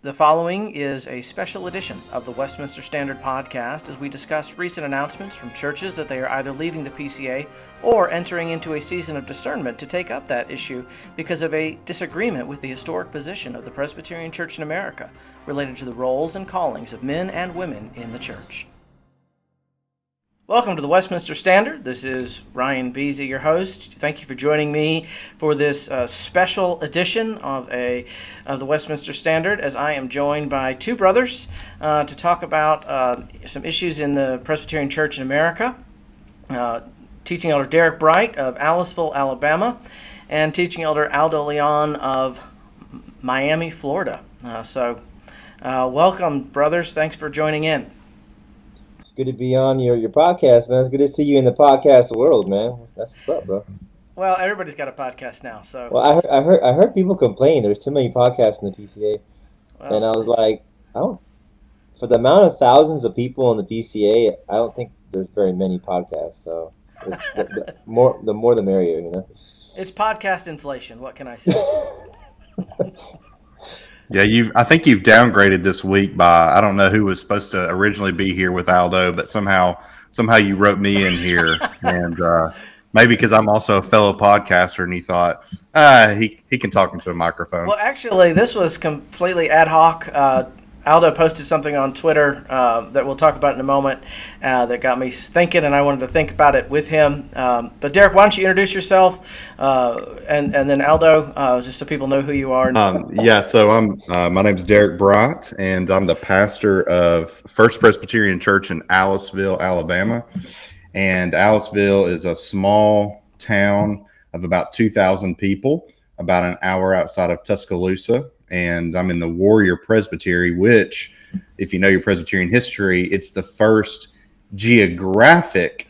The following is a special edition of the Westminster Standard Podcast as we discuss recent announcements from churches that they are either leaving the PCA or entering into a season of discernment to take up that issue because of a disagreement with the historic position of the Presbyterian Church in America related to the roles and callings of men and women in the church. Welcome to the Westminster Standard. This is Ryan Biese, your host. Thank you for joining me for this special edition of the Westminster Standard, as I am joined by two brothers to talk about some issues in the Presbyterian Church in America. Teaching Elder Derek Brite of Aliceville, Alabama, and Teaching Elder Aldo Leon of Miami, Florida. Welcome, brothers. Thanks for joining in. Good to be on your podcast, man. It's good to see you in the podcast world, man. That's what's up, bro. Well, everybody's got a podcast now, so. Well, I heard people complain there's too many podcasts in the PCA, and I was like, for the amount of thousands of people in the PCA, I don't think there's very many podcasts. So, the more the merrier, you know. It's podcast inflation. What can I say? Yeah, I think you've downgraded this week by, I don't know who was supposed to originally be here with Aldo, but somehow you wrote me in here, and maybe because I'm also a fellow podcaster, and he thought he can talk into a microphone. Well, actually, this was completely ad hoc. Aldo posted something on Twitter that we'll talk about in a moment that got me thinking, and I wanted to think about it with him. But Derek, why don't you introduce yourself, and then Aldo, just so people know who you are. So my name's Derek Brite, and I'm the pastor of First Presbyterian Church in Aliceville, Alabama. And Aliceville is a small town of about 2,000 people, about an hour outside of Tuscaloosa. And I'm in the Warrior Presbytery, which, if you know your Presbyterian history, it's the first geographically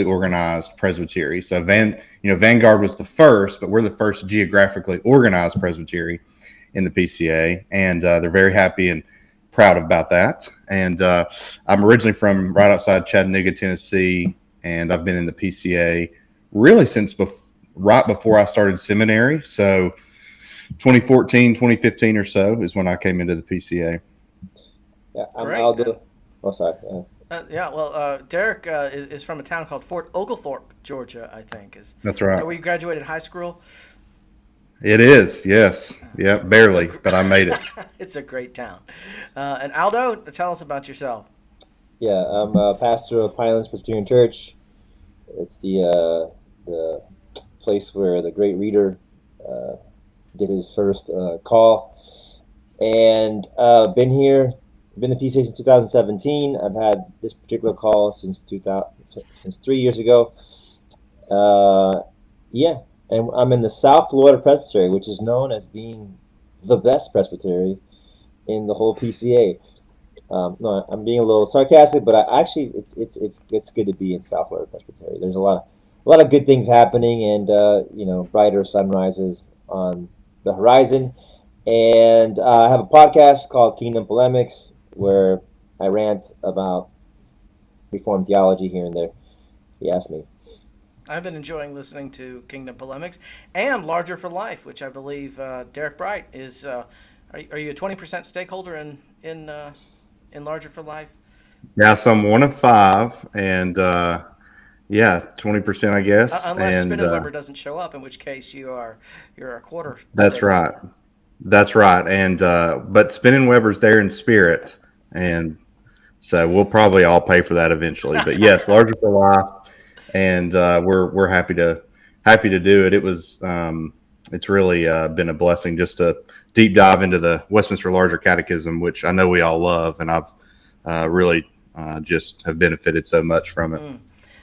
organized presbytery. So Vanguard was the first, but we're the first geographically organized presbytery in the PCA, and they're very happy and proud about that. And I'm originally from right outside Chattanooga, Tennessee, and I've been in the PCA really since right before I started seminary. So 2014, 2015 or so is when I came into the PCA. Yeah, I'm Aldo. Oh, sorry. Derek is from a town called Fort Oglethorpe, Georgia, I think. That's right. Is that where you graduated high school? It is, yes. Yeah, barely, but I made it. It's a great town. And Aldo, tell us about yourself. Yeah, I'm a pastor of Pinelands Presbyterian Church. It's the place where the great reader did his first call, and been in the PCA since 2017. I've had this particular call since 3 years ago. And I'm in the South Florida Presbytery, which is known as being the best presbytery in the whole PCA. No, I'm being a little sarcastic, but it's good to be in South Florida Presbytery. There's a lot of good things happening, and brighter sunrises on the horizon. And I have a podcast called Kingdom Polemics, where I rant about Reformed theology here and there. He asked me. I've been enjoying listening to Kingdom Polemics and Larger for Life, which I believe Derek Brite is. Are you a 20% stakeholder in Larger for Life? Yeah, so I'm one of five, and 20%, I guess. Unless Spinnenweber doesn't show up, in which case you're a quarter. That's right. That's right. And but Spinnenweber's there in spirit, and so we'll probably all pay for that eventually. But yes, Larger for Life, and we're happy to do it. It was it's really been a blessing just to deep dive into the Westminster Larger Catechism, which I know we all love, and I've really just have benefited so much from it.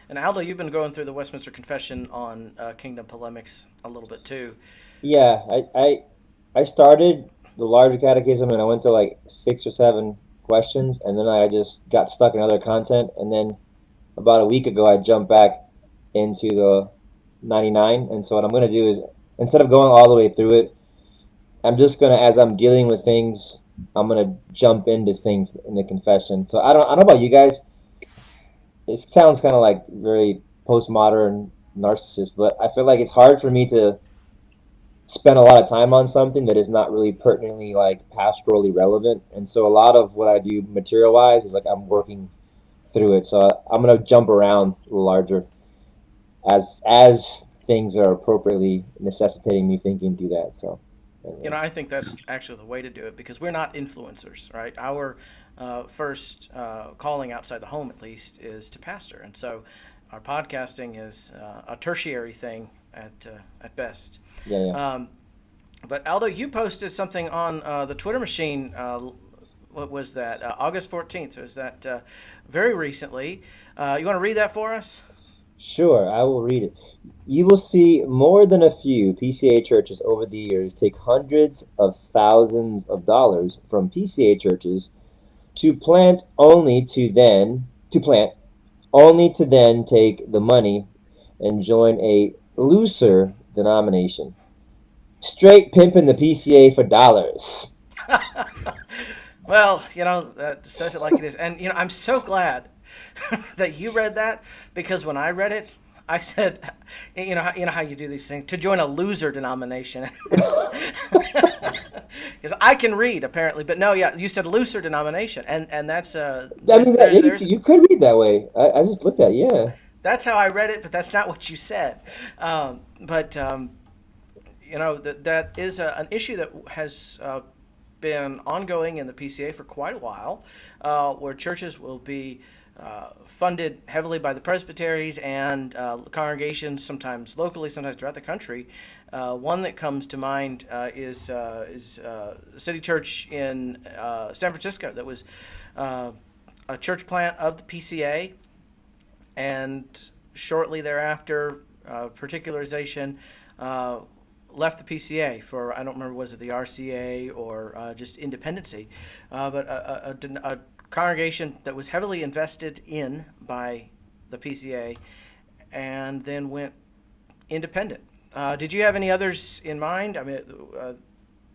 And Aldo, you've been going through the Westminster Confession on Kingdom Polemics a little bit too. Yeah, I started the Larger Catechism, and I went to like 6 or 7 questions, and then I just got stuck in other content. And then about a week ago, I jumped back into the 99. And so what I'm going to do is, instead of going all the way through it, I'm just going to, as I'm dealing with things, I'm going to jump into things in the confession. So I don't know about you guys. It sounds kind of like very postmodern narcissist, but I feel like it's hard for me to spend a lot of time on something that is not really pertinently like pastorally relevant. And so a lot of what I do material wise is like I'm working through it. So I'm gonna jump around larger as things are appropriately necessitating me thinking through that. So I think that's actually the way to do it, because we're not influencers, right? Our first calling outside the home, at least, is to pastor. And so our podcasting is a tertiary thing at best. yeah. But Aldo, you posted something on the Twitter machine. What was that? August 14th. So is that very recently? You want to read that for us? Sure, I will read it. You will see more than a few PCA churches over the years take hundreds of thousands of dollars from PCA churches to plant only to then take the money and join a looser denomination. Straight pimping the PCA for dollars. Well, that says it like it is. And, I'm so glad that you read that, because when I read it, I said, how you do these things, to join a loser denomination. Because I can read, apparently. But no, yeah, you said looser denomination. And that's, you could read that way. I just looked at it, yeah. That's how I read it, but that's not what you said. That is an issue that has been ongoing in the PCA for quite a while, where churches will be funded heavily by the presbyteries and congregations, sometimes locally, sometimes throughout the country. One that comes to mind is a city church in San Francisco that was a church plant of the PCA, and shortly thereafter, particularization left the PCA for, I don't remember, was it the RCA or just independency, but a congregation that was heavily invested in by the PCA and then went independent. Did you have any others in mind? I mean,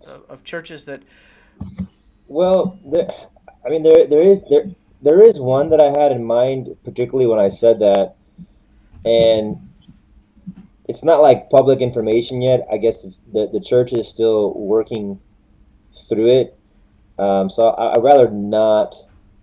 of churches that? Well, there is one that I had in mind, particularly when I said that, and it's not like public information yet. I guess it's the church is still working through it. So I'd rather not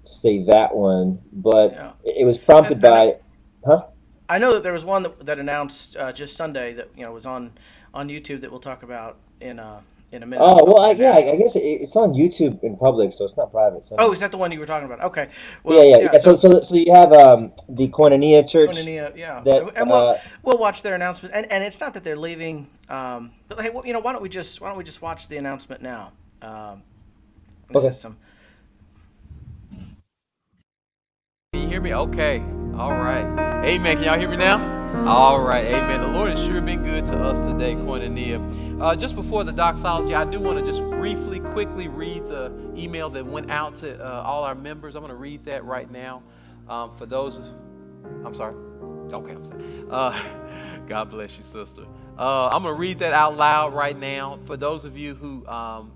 say that one, but yeah. It was prompted by, huh? I know that there was one that announced just Sunday that was on YouTube that we'll talk about in a minute. Oh well, I guess it's on YouTube in public, so it's not private. So. Oh, is that the one you were talking about? Okay. Well, yeah. So you have the Koinonia Church. Koinonia, yeah. That, and we'll watch their announcement, and it's not that they're leaving. But hey, why don't we just watch the announcement now? This is some. Can you hear me? Okay. All right. Amen. Can y'all hear me now? All right. Amen. The Lord has sure been good to us today, Koinonia. Just before the doxology, I do want to just quickly read the email that went out to all our members. I'm going to read that right now. For those, I'm sorry. Okay, I'm sorry. God bless you, sister. I'm going to read that out loud right now. For those of you who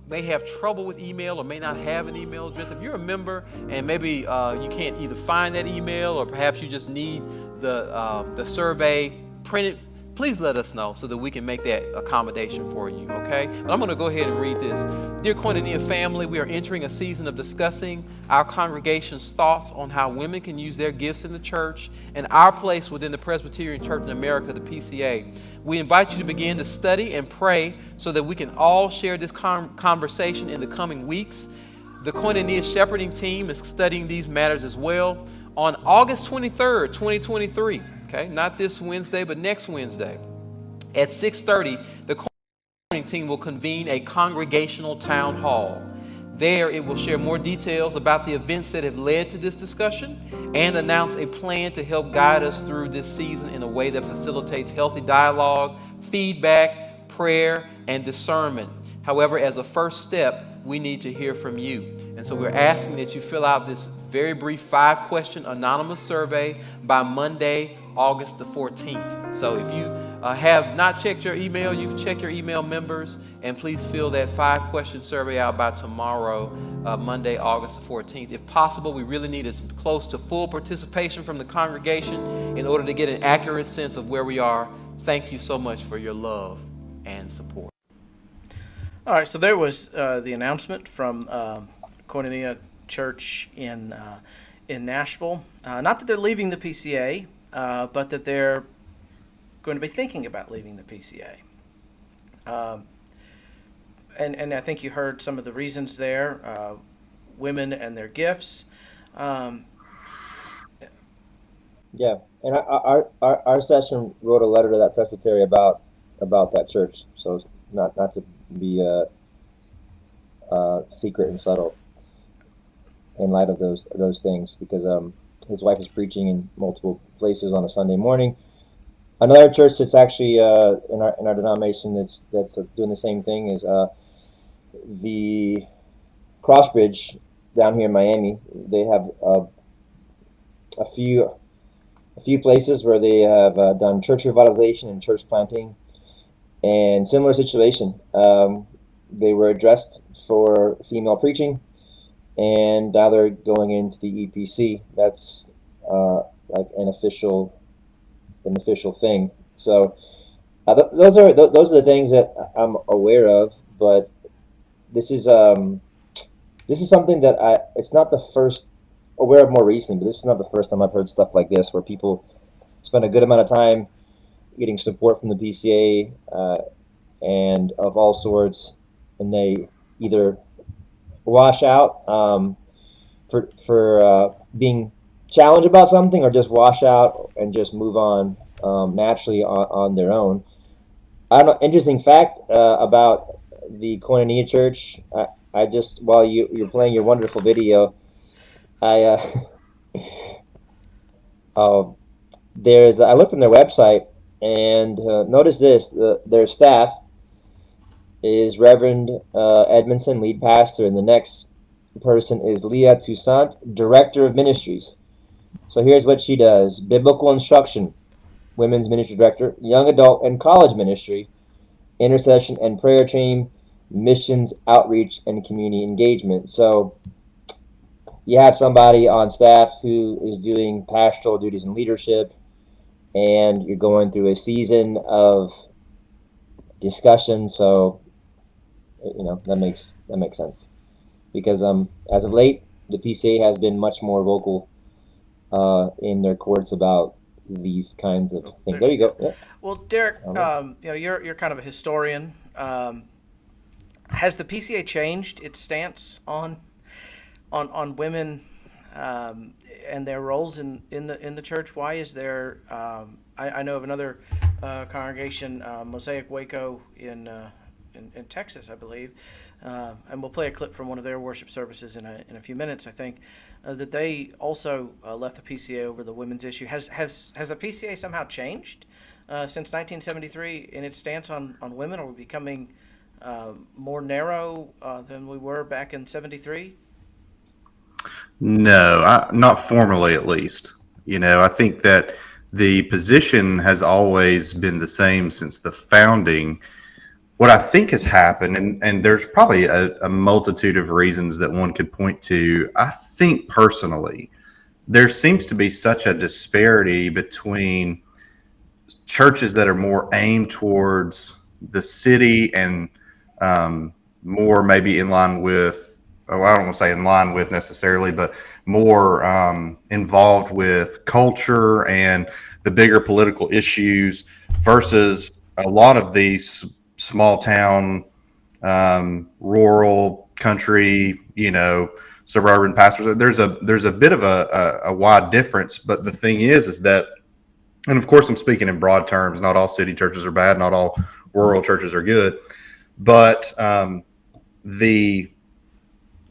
may have trouble with email or may not have an email address, if you're a member and maybe you can't either find that email or perhaps you just need the survey printed, please let us know so that we can make that accommodation for you, okay? But I'm going to go ahead and read this. Dear Koinonia family, we are entering a season of discussing our congregation's thoughts on how women can use their gifts in the church and our place within the Presbyterian Church in America, the PCA. We invite you to begin to study and pray so that we can all share this conversation in the coming weeks. The Koinonia shepherding team is studying these matters as well. On August 23rd, 2023, okay, not this Wednesday, but next Wednesday, at 6:30, the Koinonia team will convene a congregational town hall. There, it will share more details about the events that have led to this discussion and announce a plan to help guide us through this season in a way that facilitates healthy dialogue, feedback, prayer, and discernment. However, as a first step, we need to hear from you. And so we're asking that you fill out this very brief 5-question anonymous survey by Monday, August the 14th. So if you have not checked your email, you can check your email, members, and please fill that 5-question survey out by tomorrow, Monday, August the 14th. If possible, we really need as close to full participation from the congregation in order to get an accurate sense of where we are. Thank you so much for your love and support. All right, so there was the announcement from Koinonia Church in Nashville. Not that they're leaving the PCA, but that they're going to be thinking about leaving the PCA. And I think you heard some of the reasons there, women and their gifts. Yeah, and our session wrote a letter to that presbytery about that church. So not to be secret and subtle in light of those things, because his wife is preaching in multiple places on a Sunday morning. Another church that's actually in our denomination that's doing the same thing is the Crossbridge down here in Miami. They have a few places where they have done church revitalization and church planting, and similar situation. They were addressed for female preaching, and now they're going into the EPC. That's like an official thing. So those are the things that I'm aware of. But this is something that it's not the first. Aware of more recently, but this is not the first time I've heard stuff like this, where people spend a good amount of time getting support from the PCA and of all sorts, and they either wash out for being challenged about something, or just wash out and just move on naturally on their own. I don't know. Interesting fact about the Koinonia Church. I just, while you're playing your wonderful video, I looked on their website and noticed this: their staff is Reverend Edmondson, lead pastor, and the next person is Leah Toussaint, director of ministries. So here's what she does: biblical instruction, women's ministry director, young adult and college ministry, intercession and prayer team, missions, outreach, and community engagement. So you have somebody on staff who is doing pastoral duties and leadership, and you're going through a season of discussion. So, that makes sense, because as of late, the PCA has been much more vocal in their courts about these kinds of things. There you go. Yeah. Well, Derek, you're kind of a historian. Has the PCA changed its stance on women and their roles in the church? Why is there? I know of another congregation, Mosaic Waco in Texas, I believe, and we'll play a clip from one of their worship services in a few minutes. I think that they also left the PCA over the women's issue. Has the PCA somehow changed since 1973 in its stance on women? Are we becoming more narrow than we were back in '73? No, not formally, at least. I think that the position has always been the same since the founding. What I think has happened, and there's probably a multitude of reasons that one could point to. I think personally, there seems to be such a disparity between churches that are more aimed towards the city and more maybe in line with, I don't want to say in line with necessarily, but more involved with culture and the bigger political issues, versus a lot of these small town, rural country, suburban pastors. There's a bit of a wide difference. But the thing is that, and of course I'm speaking in broad terms, not all city churches are bad, not all rural churches are good, but the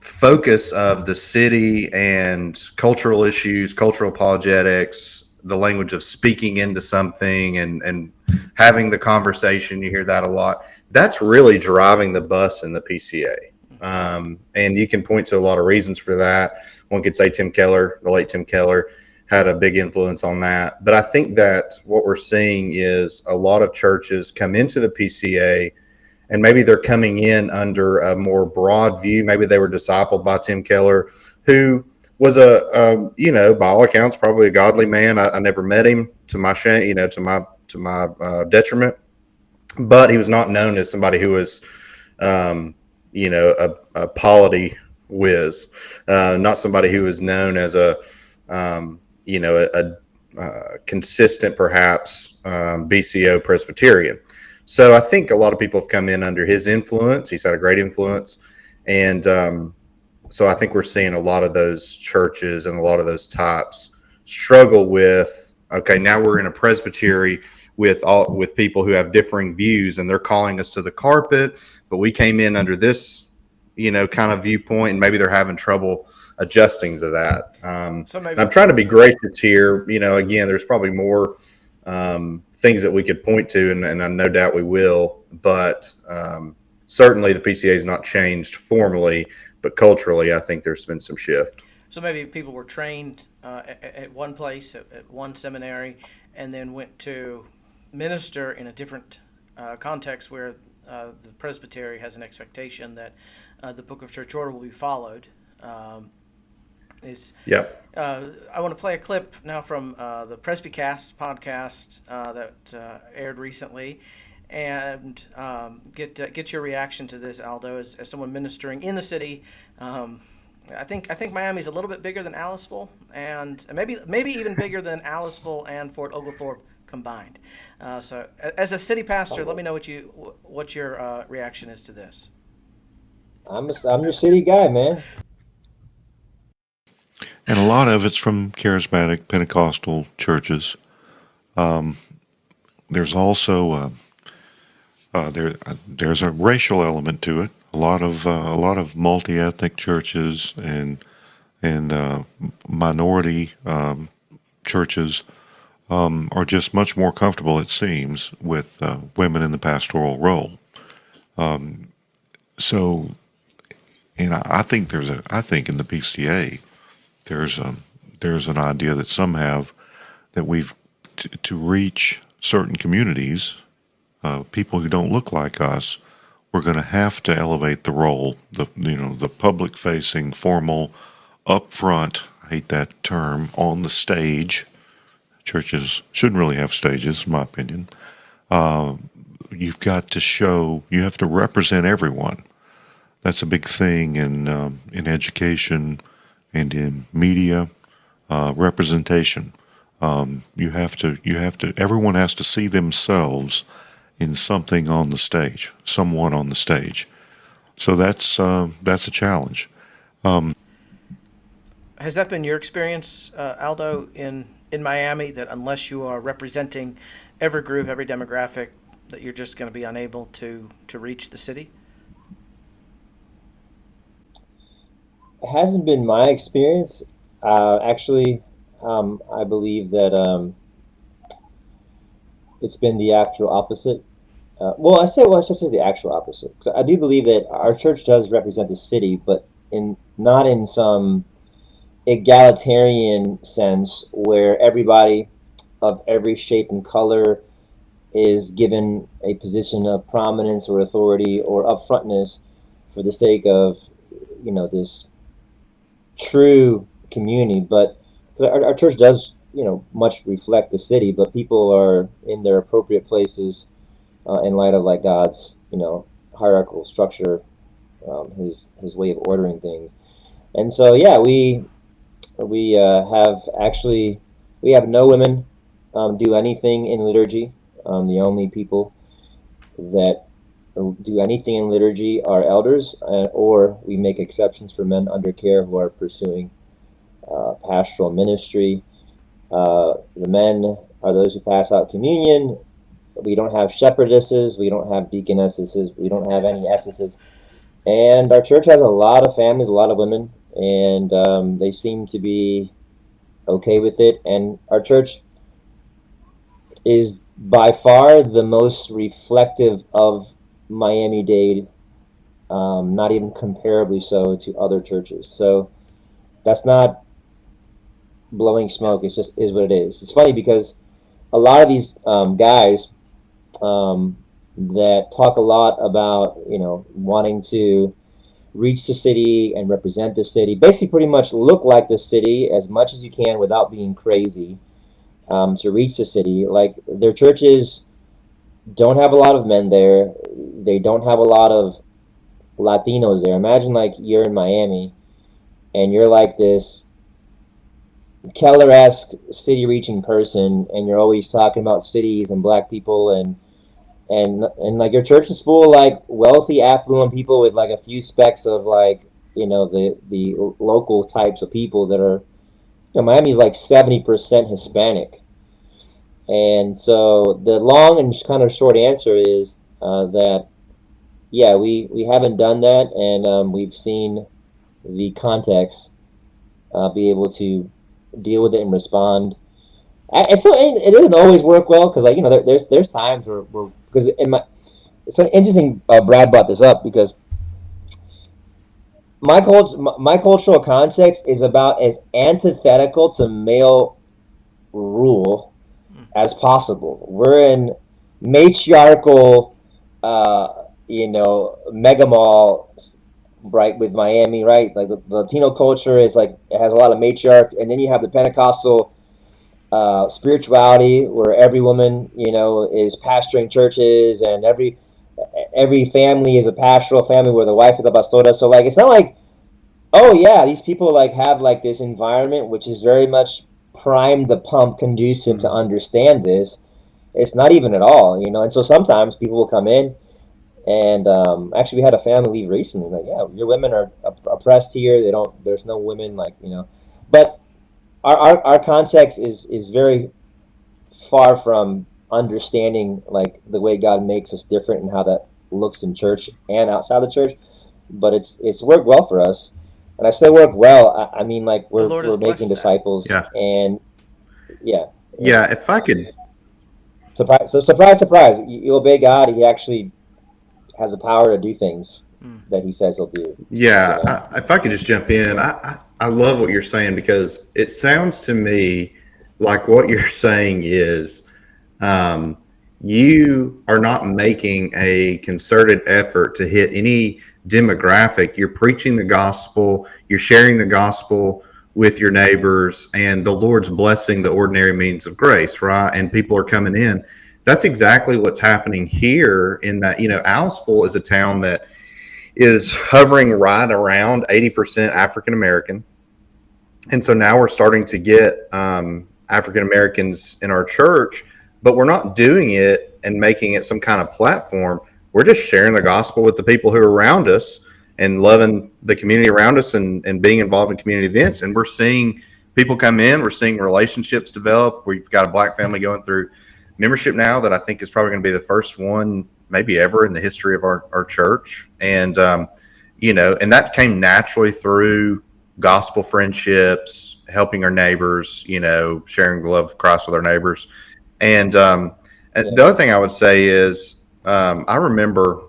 focus of the city and cultural issues, cultural apologetics, the language of speaking into something and having the conversation, you hear that a lot. That's really driving the bus in the PCA. And you can point to a lot of reasons for that. One could say Tim Keller, the late Tim Keller, had a big influence on that. But I think that what we're seeing is a lot of churches come into the PCA, and maybe they're coming in under a more broad view. Maybe they were discipled by Tim Keller, who was by all accounts, probably a godly man. I never met him, to my shame, to my detriment. But he was not known as somebody who was a polity whiz, not somebody who is known as a consistent, perhaps, BCO Presbyterian. So I think a lot of people have come in under his influence. He's had a great influence. And so I think we're seeing a lot of those churches and a lot of those types struggle with, okay, now we're in a presbytery with people who have differing views, and they're calling us to the carpet, but we came in under this, kind of viewpoint, and maybe they're having trouble adjusting to that. I'm trying to be gracious here. Again, there's probably more things that we could point to, and I no doubt we will, but certainly the PCA has not changed formally, but culturally, I think there's been some shift. So maybe people were trained at one place, at one seminary, and then went to minister in a different context where the presbytery has an expectation that the Book of Church Order will be followed. I want to play a clip now from the Presbycast podcast that aired recently, and get your reaction to this, Aldo, as someone ministering in the city. I think Miami's a little bit bigger than Aliceville, and maybe even bigger than Aliceville and Fort Oglethorpe combined. So, as a city pastor, let me know what your reaction is to this. I'm your city guy, man. And a lot of it's from charismatic Pentecostal churches. There's also there's a racial element to it. A lot of multi-ethnic churches and minority churches are just much more comfortable, it seems, with women in the pastoral role. So, and I think in the PCA there's an idea that some have that we've to reach certain communities, people who don't look like us, we're going to have to elevate the role, the public-facing, formal, upfront, I hate that term, on the stage. Churches shouldn't really have stages, in my opinion. You've got to you have to represent everyone. That's a big thing in education and in media, representation. Everyone has to see themselves in something on the stage, someone on the stage. So that's a challenge. Has that been your experience, Aldo, in Miami, that unless you are representing every group, every demographic, that you're just going to be unable to reach the city? It hasn't been my experience. Actually, I believe that it's been the actual opposite. I should say the actual opposite. I do believe that our church does represent the city, but not in some egalitarian sense where everybody of every shape and color is given a position of prominence or authority or upfrontness for the sake of, this true community. But our church does, much reflect the city, but people are in their appropriate places in light of God's, hierarchical structure, his way of ordering things. And so, we have no women do anything in liturgy. The only people that do anything in liturgy are elders, or we make exceptions for men under care who are pursuing pastoral ministry. The men are those who pass out communion. We don't have shepherdesses. We don't have deaconesses. We don't have any esses. And our church has a lot of families, a lot of women, and they seem to be okay with it. And our church is by far the most reflective of Miami-Dade, not even comparably so to other churches. So that's not blowing smoke. It's just is what it is. It's funny because a lot of these guys that talk a lot about, wanting to reach the city and represent the city, basically pretty much look like the city as much as you can without being crazy, to reach the city. Like, their churches don't have a lot of men there. They don't have a lot of Latinos there. Imagine like you're in Miami and you're like this Keller-esque city-reaching person, and you're always talking about cities and black people, and like your church is full of like wealthy, affluent people with like a few specks of like the local types of people that are. Miami's like 70% Hispanic, and so the long and kind of short answer is that yeah, we haven't done that, and we've seen the context be able to deal with it and respond. It doesn't always work well because like there's times where because it's an interesting. Brad brought this up because my cultural context is about as antithetical to male rule as possible. We're in matriarchal, mega mall, right, with Miami, right? Like the Latino culture is like it has a lot of matriarch, and then you have the Pentecostal spirituality where every woman, is pastoring churches, and every family is a pastoral family where the wife is a pastora. So like it's not like, oh yeah, these people like have like this environment which is very much primed the pump, conducive to understand this. It's not even at all, And so sometimes people will come in, and actually we had a family leave recently. Like, yeah, your women are oppressed here. There's no women, like, But our context is very far from understanding like the way God makes us different and how that looks in church and outside the church. But it's worked well for us, and I say worked well. I mean like we're making disciples, and yeah. If I could, surprise, you obey God. He actually has the power to do things that He says He'll do. If I could just jump in, I love what you're saying, because it sounds to me like what you're saying is you are not making a concerted effort to hit any demographic. You're preaching the gospel, you're sharing the gospel with your neighbors, and the Lord's blessing the ordinary means of grace, right? And people are coming in. That's exactly what's happening here in that, Aliceville is a town that is hovering right around 80% African American. And so now we're starting to get African Americans in our church, but we're not doing it and making it some kind of platform. We're just sharing the gospel with the people who are around us and loving the community around us and being involved in community events. And we're seeing people come in, we're seeing relationships develop. We've got a black family going through membership now that I think is probably going to be the first one maybe ever in the history of our church. And, and that came naturally through gospel friendships, helping our neighbors, sharing the love of Christ with our neighbors. And the other thing I would say is I remember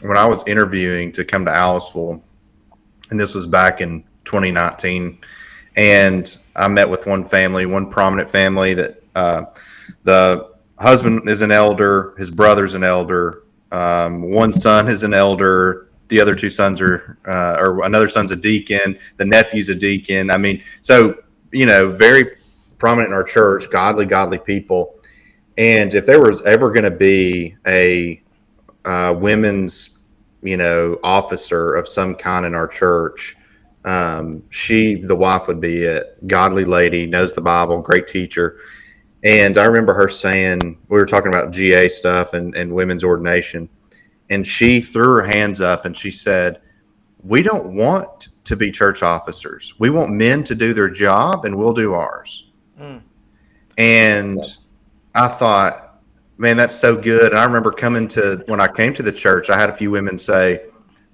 when I was interviewing to come to Aliceville, and this was back in 2019, and I met with one prominent family that the husband is an elder, his brother's an elder, one son is an elder, the other two sons are, or another son's a deacon, the nephew's a deacon. I mean, so, very prominent in our church, godly people. And if there was ever going to be a women's, officer of some kind in our church, the wife would be it. Godly lady, knows the Bible, great teacher. And I remember her saying, we were talking about GA stuff and women's ordination, and she threw her hands up and she said, we don't want to be church officers. We want men to do their job and we'll do ours. And I thought, man, that's so good. And I remember when I came to the church, I had a few women say,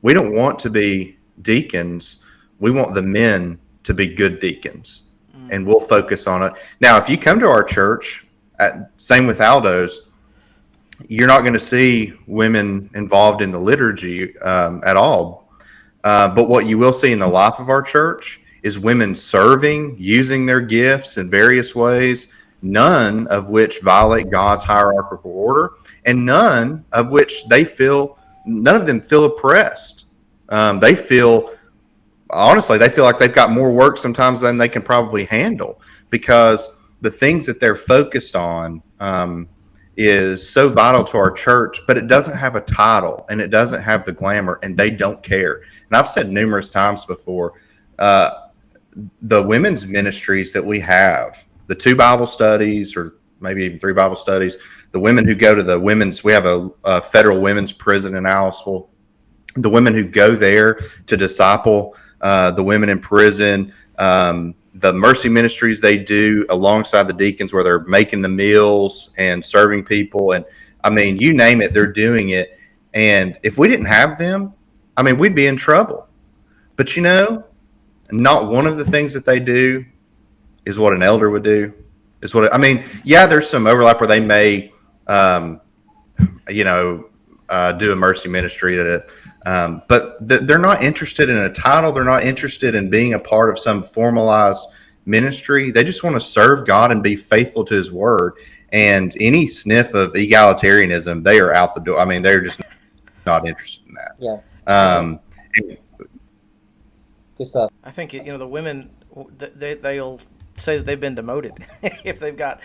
we don't want to be deacons. We want the men to be good deacons. And we'll focus on it. Now, if you come to our church, same with Aldo's, you're not going to see women involved in the liturgy at all. But what you will see in the life of our church is women serving, using their gifts in various ways, none of which violate God's hierarchical order, and none of them feel oppressed. They feel like they've got more work sometimes than they can probably handle, because the things that they're focused on is so vital to our church, but it doesn't have a title and it doesn't have the glamour, and they don't care. And I've said numerous times before, the women's ministries that we have, the 2 Bible studies, or maybe even 3 Bible studies, the women who go to the women's, we have a federal women's prison in Aliceville, the women who go there to disciple the women in prison, the mercy ministries they do alongside the deacons, where they're making the meals and serving people. And I mean, you name it, they're doing it. And if we didn't have them, I mean, we'd be in trouble. But not one of the things that they do is what an elder would do. Yeah, there's some overlap where they may, do a mercy ministry but they're not interested in a title. They're not interested in being a part of some formalized ministry. They just want to serve God and be faithful to His word. And any sniff of egalitarianism, they are out the door. I mean, they're just not interested in that. Yeah. Good stuff. I think the women, they'll say that they've been demoted if they've got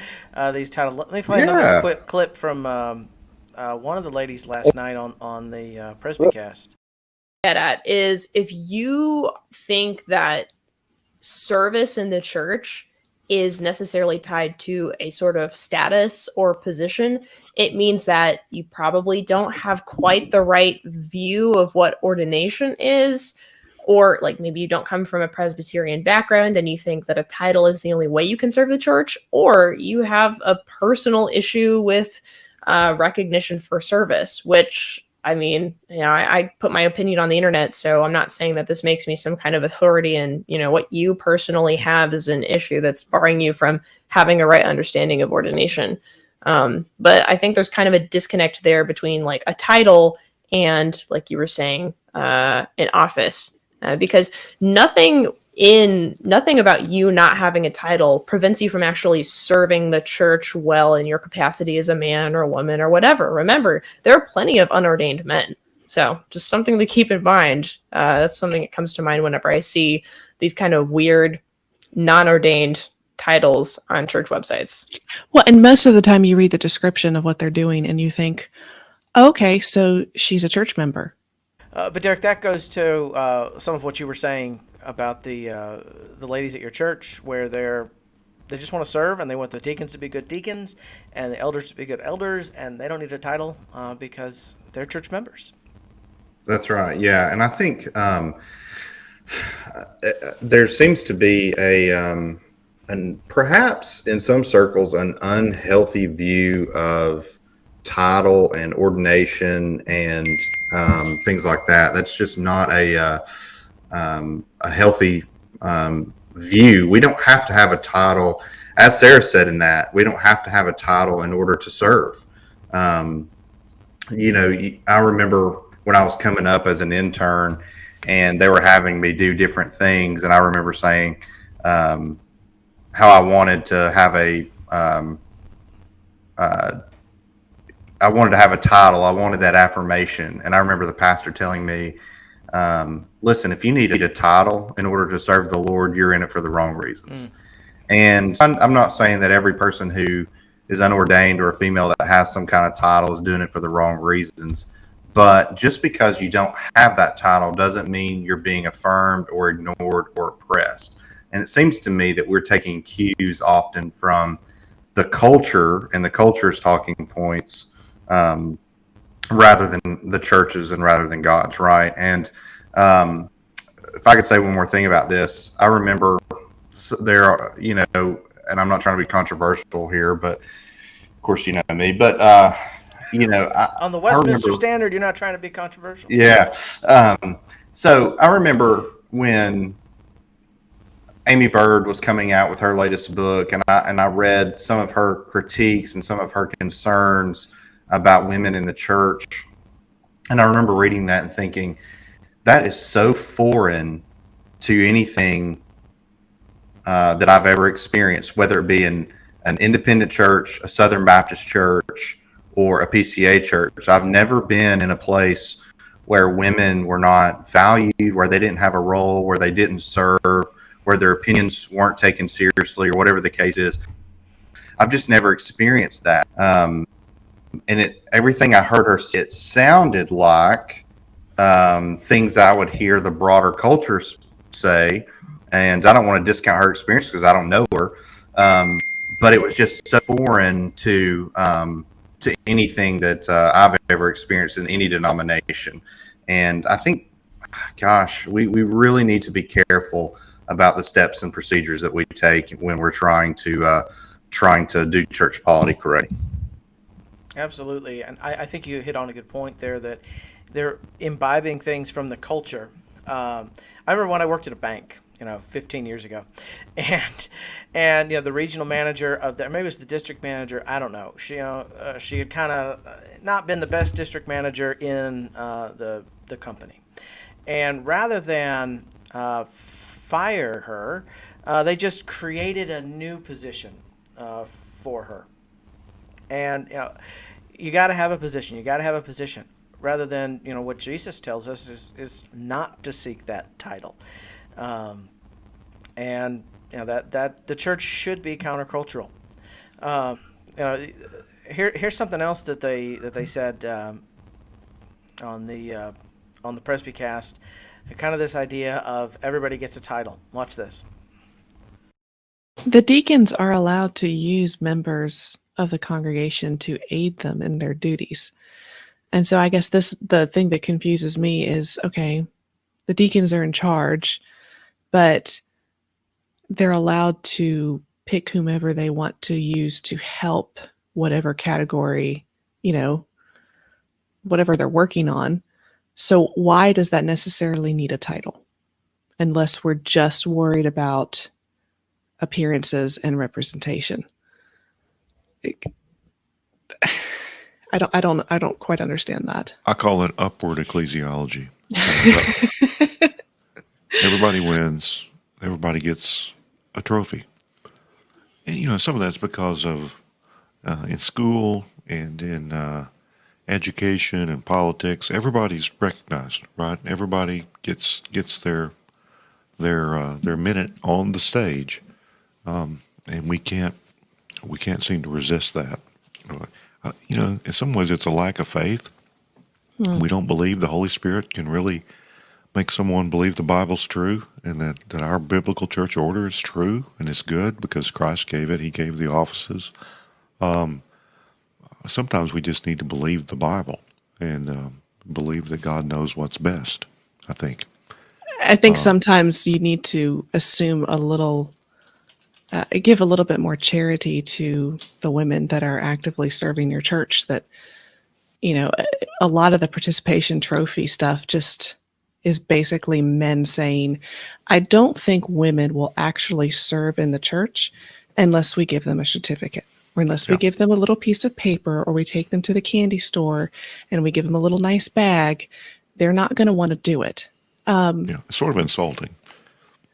these titles. Let me play another quick clip from one of the ladies last night on the Presbycast. At is, if you think that service in the church is necessarily tied to a sort of status or position, it means that you probably don't have quite the right view of what ordination is, or like maybe you don't come from a Presbyterian background and you think that a title is the only way you can serve the church, or you have a personal issue with recognition for service, which, I mean, I put my opinion on the internet, so I'm not saying that this makes me some kind of authority, and what you personally have is an issue that's barring you from having a right understanding of ordination. But I think there's kind of a disconnect there between like a title and, like you were saying, an office, because nothing about you not having a title prevents you from actually serving the church well in your capacity as a man or a woman or whatever. Remember, there are plenty of unordained men. So just something to keep in mind. That's something that comes to mind whenever I see these kind of weird, non-ordained titles on church websites. Well, and most of the time you read the description of what they're doing and you think, okay, so she's a church member. But Derek, that goes to some of what you were saying about the ladies at your church, where they just want to serve, and they want the deacons to be good deacons and the elders to be good elders, and they don't need a title because they're church members. That's right. Yeah. And I think there seems to be and perhaps in some circles, an unhealthy view of title and ordination and things like that. That's just not a healthy view. We don't have to have a title, as Sarah said in that. We don't have to have a title in order to serve. I remember when I was coming up as an intern, and they were having me do different things, and I remember saying how I wanted to have a title. I wanted that affirmation, and I remember the pastor telling me, listen, if you need a title in order to serve the Lord, you're in it for the wrong reasons. And I'm not saying that every person who is unordained or a female that has some kind of title is doing it for the wrong reasons. But just because you don't have that title doesn't mean you're being affirmed or ignored or oppressed. And it seems to me that we're taking cues often from the culture and the culture's talking points, rather than the churches and rather than God's, right? And if I could say one more thing about this, I remember there are, and I'm not trying to be controversial here, but of course you know me, but on the Westminster Standard, you're not trying to be controversial. Yeah. So I remember when Amy Bird was coming out with her latest book, and I read some of her critiques and some of her concerns about women in the church. And I remember reading that and thinking, that is so foreign to anything that I've ever experienced, whether it be in an independent church, a Southern Baptist church, or a PCA church. I've never been in a place where women were not valued, where they didn't have a role, where they didn't serve, where their opinions weren't taken seriously, or whatever the case is. I've just never experienced that. and everything I heard her say, it sounded like things I would hear the broader culture say. And I don't want to discount her experience because I don't know her, but it was just so foreign to anything that I've ever experienced in any denomination. And I think, gosh, we really need to be careful about the steps and procedures that we take when we're trying to do church polity correctly. Absolutely. And I think you hit on a good point there, that they're imbibing things from the culture. I remember when I worked at a bank, 15 years ago, and the regional manager of maybe it was the district manager, I don't know. She had kind of not been the best district manager in the company, and rather than fire her, they just created a new position for her. And you got to have a position. You got to have a position. Rather than what Jesus tells us is not to seek that title. And that the church should be countercultural. Here's something else that they said on the Presbycast, kind of this idea of everybody gets a title. Watch this. The deacons are allowed to use members of the congregation to aid them in their duties. And so I guess the thing that confuses me is, okay, the deacons are in charge, but they're allowed to pick whomever they want to use to help whatever category, whatever they're working on. So why does that necessarily need a title? Unless we're just worried about appearances and representation. I don't quite understand that. I call it upward ecclesiology. Everybody wins. Everybody gets a trophy. And, some of that's because of in school and in education and politics, everybody's recognized, right? Everybody gets their minute on the stage, and we can't seem to resist that. In some ways, it's a lack of faith. We don't believe the Holy Spirit can really make someone believe the Bible's true and that our biblical church order is true and is good because Christ gave it. He gave the offices. Sometimes we just need to believe the Bible and believe that God knows what's best, I think. I think sometimes you need to assume give a little bit more charity to the women that are actively serving your church, that, a lot of the participation trophy stuff just is basically men saying, I don't think women will actually serve in the church unless we give them a certificate, or unless we give them a little piece of paper, or we take them to the candy store and we give them a little nice bag. They're not going to want to do it. It's sort of insulting.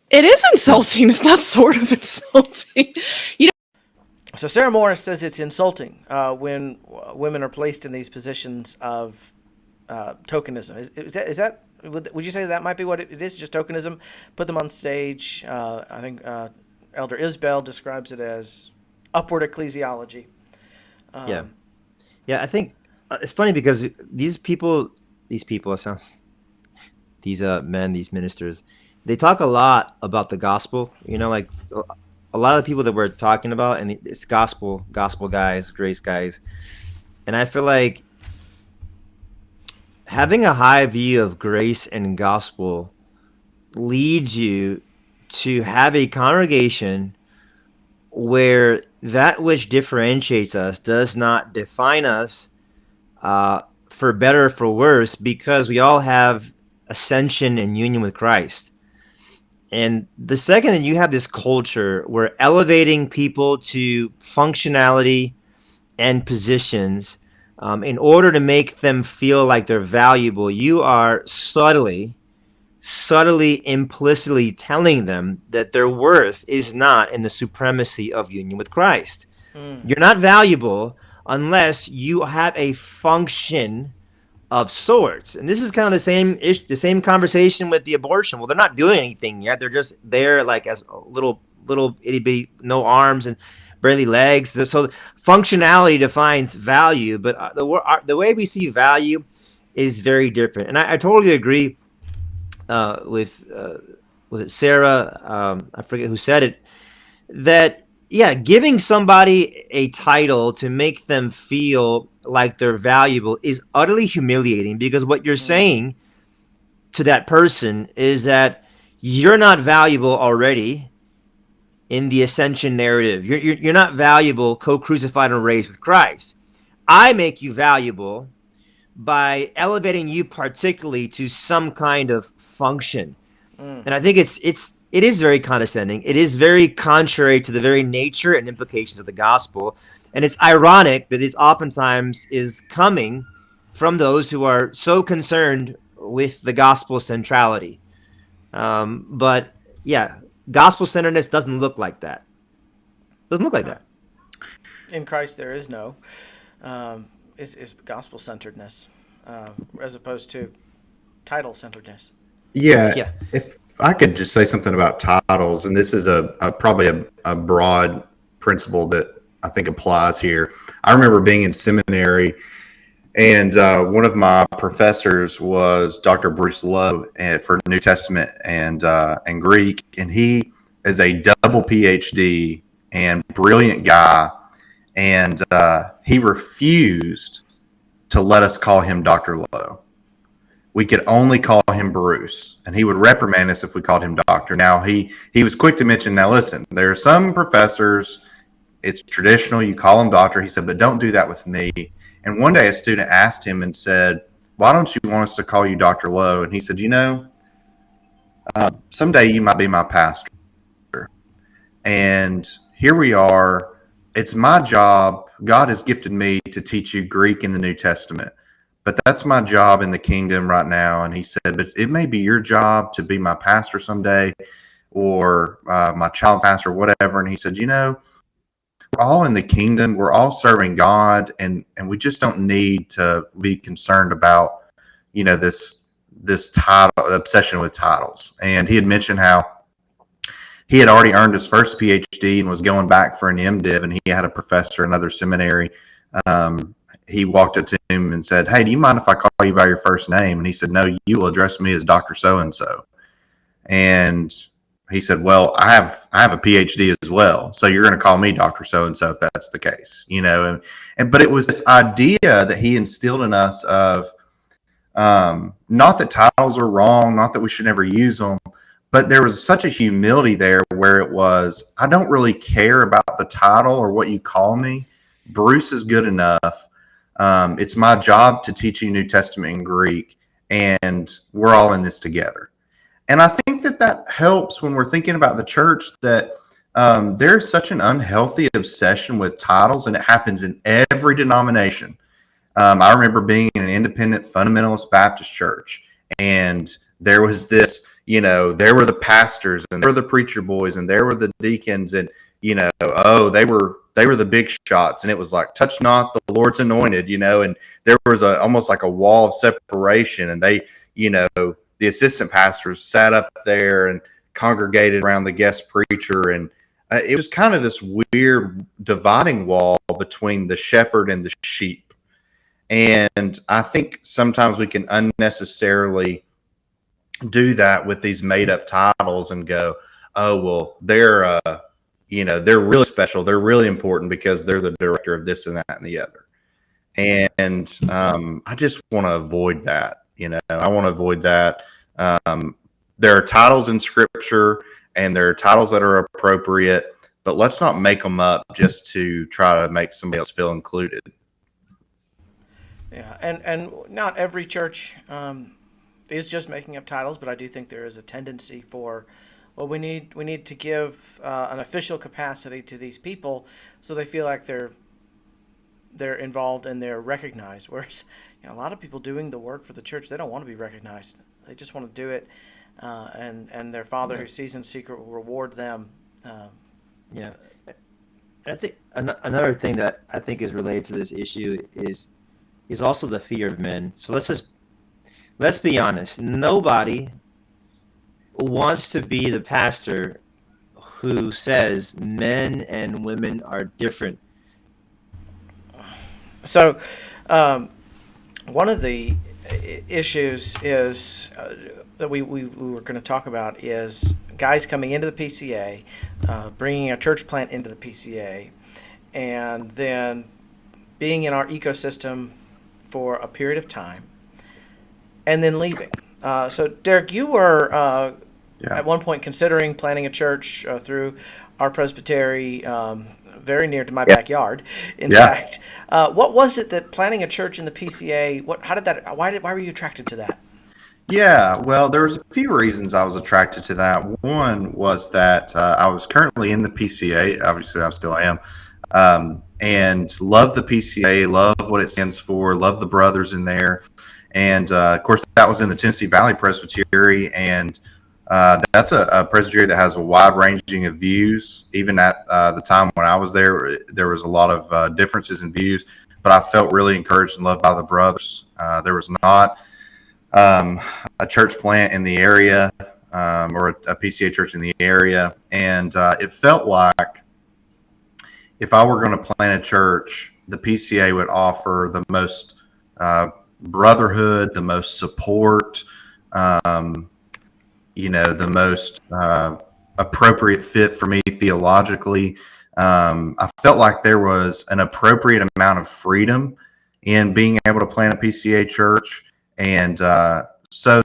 It is insulting. It's not sort of insulting. So Sarah Morris says it's insulting when women are placed in these positions of tokenism. Is that would you say that might be what it is? Just tokenism? Put them on stage. I think Elder Isbell describes it as upward ecclesiology. Yeah. I think it's funny because these men, these ministers, they talk a lot about the gospel. Like a lot of the people that we're talking about, and it's gospel guys, grace guys, and I feel like having a high view of grace and gospel leads you to have a congregation where that which differentiates us does not define us for better or for worse, because we all have ascension and union with Christ. And the second that you have this culture where elevating people to functionality and positions in order to make them feel like they're valuable, you are subtly, implicitly telling them that their worth is not in the supremacy of union with Christ. You're not valuable unless you have a function of sorts. And this is kind of the same conversation with the abortion. Well, they're not doing anything yet. They're just there like as little itty bitty, no arms. barely legs. So functionality defines value, but the way we see value is very different. And I totally agree with was it Sarah? I forget who said it. That yeah, giving somebody a title to make them feel like they're valuable is utterly humiliating, because what you're saying to that person is that you're not valuable already in the ascension narrative. You're not valuable co-crucified and raised with Christ. I make you valuable by elevating you particularly to some kind of function. And I think it is very condescending. It is very contrary to the very nature and implications of the gospel. And it's ironic that it oftentimes is coming from those who are so concerned with the gospel centrality. But yeah, gospel centeredness doesn't look like that. Doesn't look like that. In Christ, there is no is gospel centeredness as opposed to title centeredness. Yeah. If I could just say something about titles, and this is probably a broad principle that I think applies here. I remember being in seminary, and one of my professors was Dr. Bruce Lowe for New Testament and Greek, and he is a double PhD and brilliant guy, and he refused to let us call him Dr. Lowe. We could only call him Bruce, and he would reprimand us if we called him doctor. Now, he was quick to mention, now listen, there are some professors, it's traditional, you call him doctor. He said, but don't do that with me. And one day a student asked him and said, why don't you want us to call you Dr. Lowe? And he said, someday you might be my pastor. And here we are. It's my job. God has gifted me to teach you Greek in the New Testament. But that's my job in the kingdom right now. And he said, but it may be your job to be my pastor someday, or my child pastor, whatever. And he said, we're all in the kingdom. We're all serving God. And we just don't need to be concerned about, this title, obsession with titles. And he had mentioned how he had already earned his first PhD and was going back for an MDiv. And he had a professor, another seminary, he walked up to him and said, hey, do you mind if I call you by your first name? And he said, no, you will address me as Dr. So-and-so. And he said, well, I have a PhD as well. So you're going to call me Dr. So-and-so if that's the case, but it was this idea that he instilled in us of, not that titles are wrong, not that we should never use them, but there was such a humility there where it was, I don't really care about the title or what you call me. Bruce is good enough. It's my job to teach you New Testament and Greek, and we're all in this together. And I think that helps when we're thinking about the church, that there's such an unhealthy obsession with titles, and it happens in every denomination. I remember being in an independent fundamentalist Baptist church, and there was this, there were the pastors, and there were the preacher boys, and there were the deacons, and they were the big shots, and it was like, touch not the Lord's anointed, and there was almost like a wall of separation, and they, the assistant pastors sat up there and congregated around the guest preacher, and it was kind of this weird dividing wall between the shepherd and the sheep. And I think sometimes we can unnecessarily do that with these made up titles and go, oh, well, they're really special. They're really important because they're the director of this and that and the other. And I just want to avoid that. I want to avoid that. There are titles in Scripture, and there are titles that are appropriate, but let's not make them up just to try to make somebody else feel included. Yeah, and not every church is just making up titles, but I do think there is a tendency for, well, we need to give an official capacity to these people so they feel like they're involved and they're recognized. Whereas a lot of people doing the work for the church, they don't want to be recognized. They just want to do it, and their Father who sees in secret will reward them. Yeah, I think another thing that I think is related to this issue is also the fear of men. So let's be honest. Nobody wants to be the pastor who says men and women are different. So, one of the issues is that we were going to talk about is guys coming into the PCA, bringing a church plant into the PCA, and then being in our ecosystem for a period of time, and then leaving. So, Derek, you were at one point considering planting a church through our presbytery, very near to my backyard. In fact, what was it that planting a church in the PCA? Why were you attracted to that? Yeah, well, there was a few reasons I was attracted to that. One was that I was currently in the PCA. Obviously, I still am, and love the PCA, love what it stands for, love the brothers in there, and of course, that was in the Tennessee Valley Presbytery, and that's a presbytery that has a wide ranging of views. Even at the time when I was there, there was a lot of differences in views, but I felt really encouraged and loved by the brothers. There was not a church plant in the area or a PCA church in the area, and it felt like if I were going to plant a church, the PCA would offer the most brotherhood, the most support, the most appropriate fit for me theologically. I felt like there was an appropriate amount of freedom in being able to plant a PCA church, and so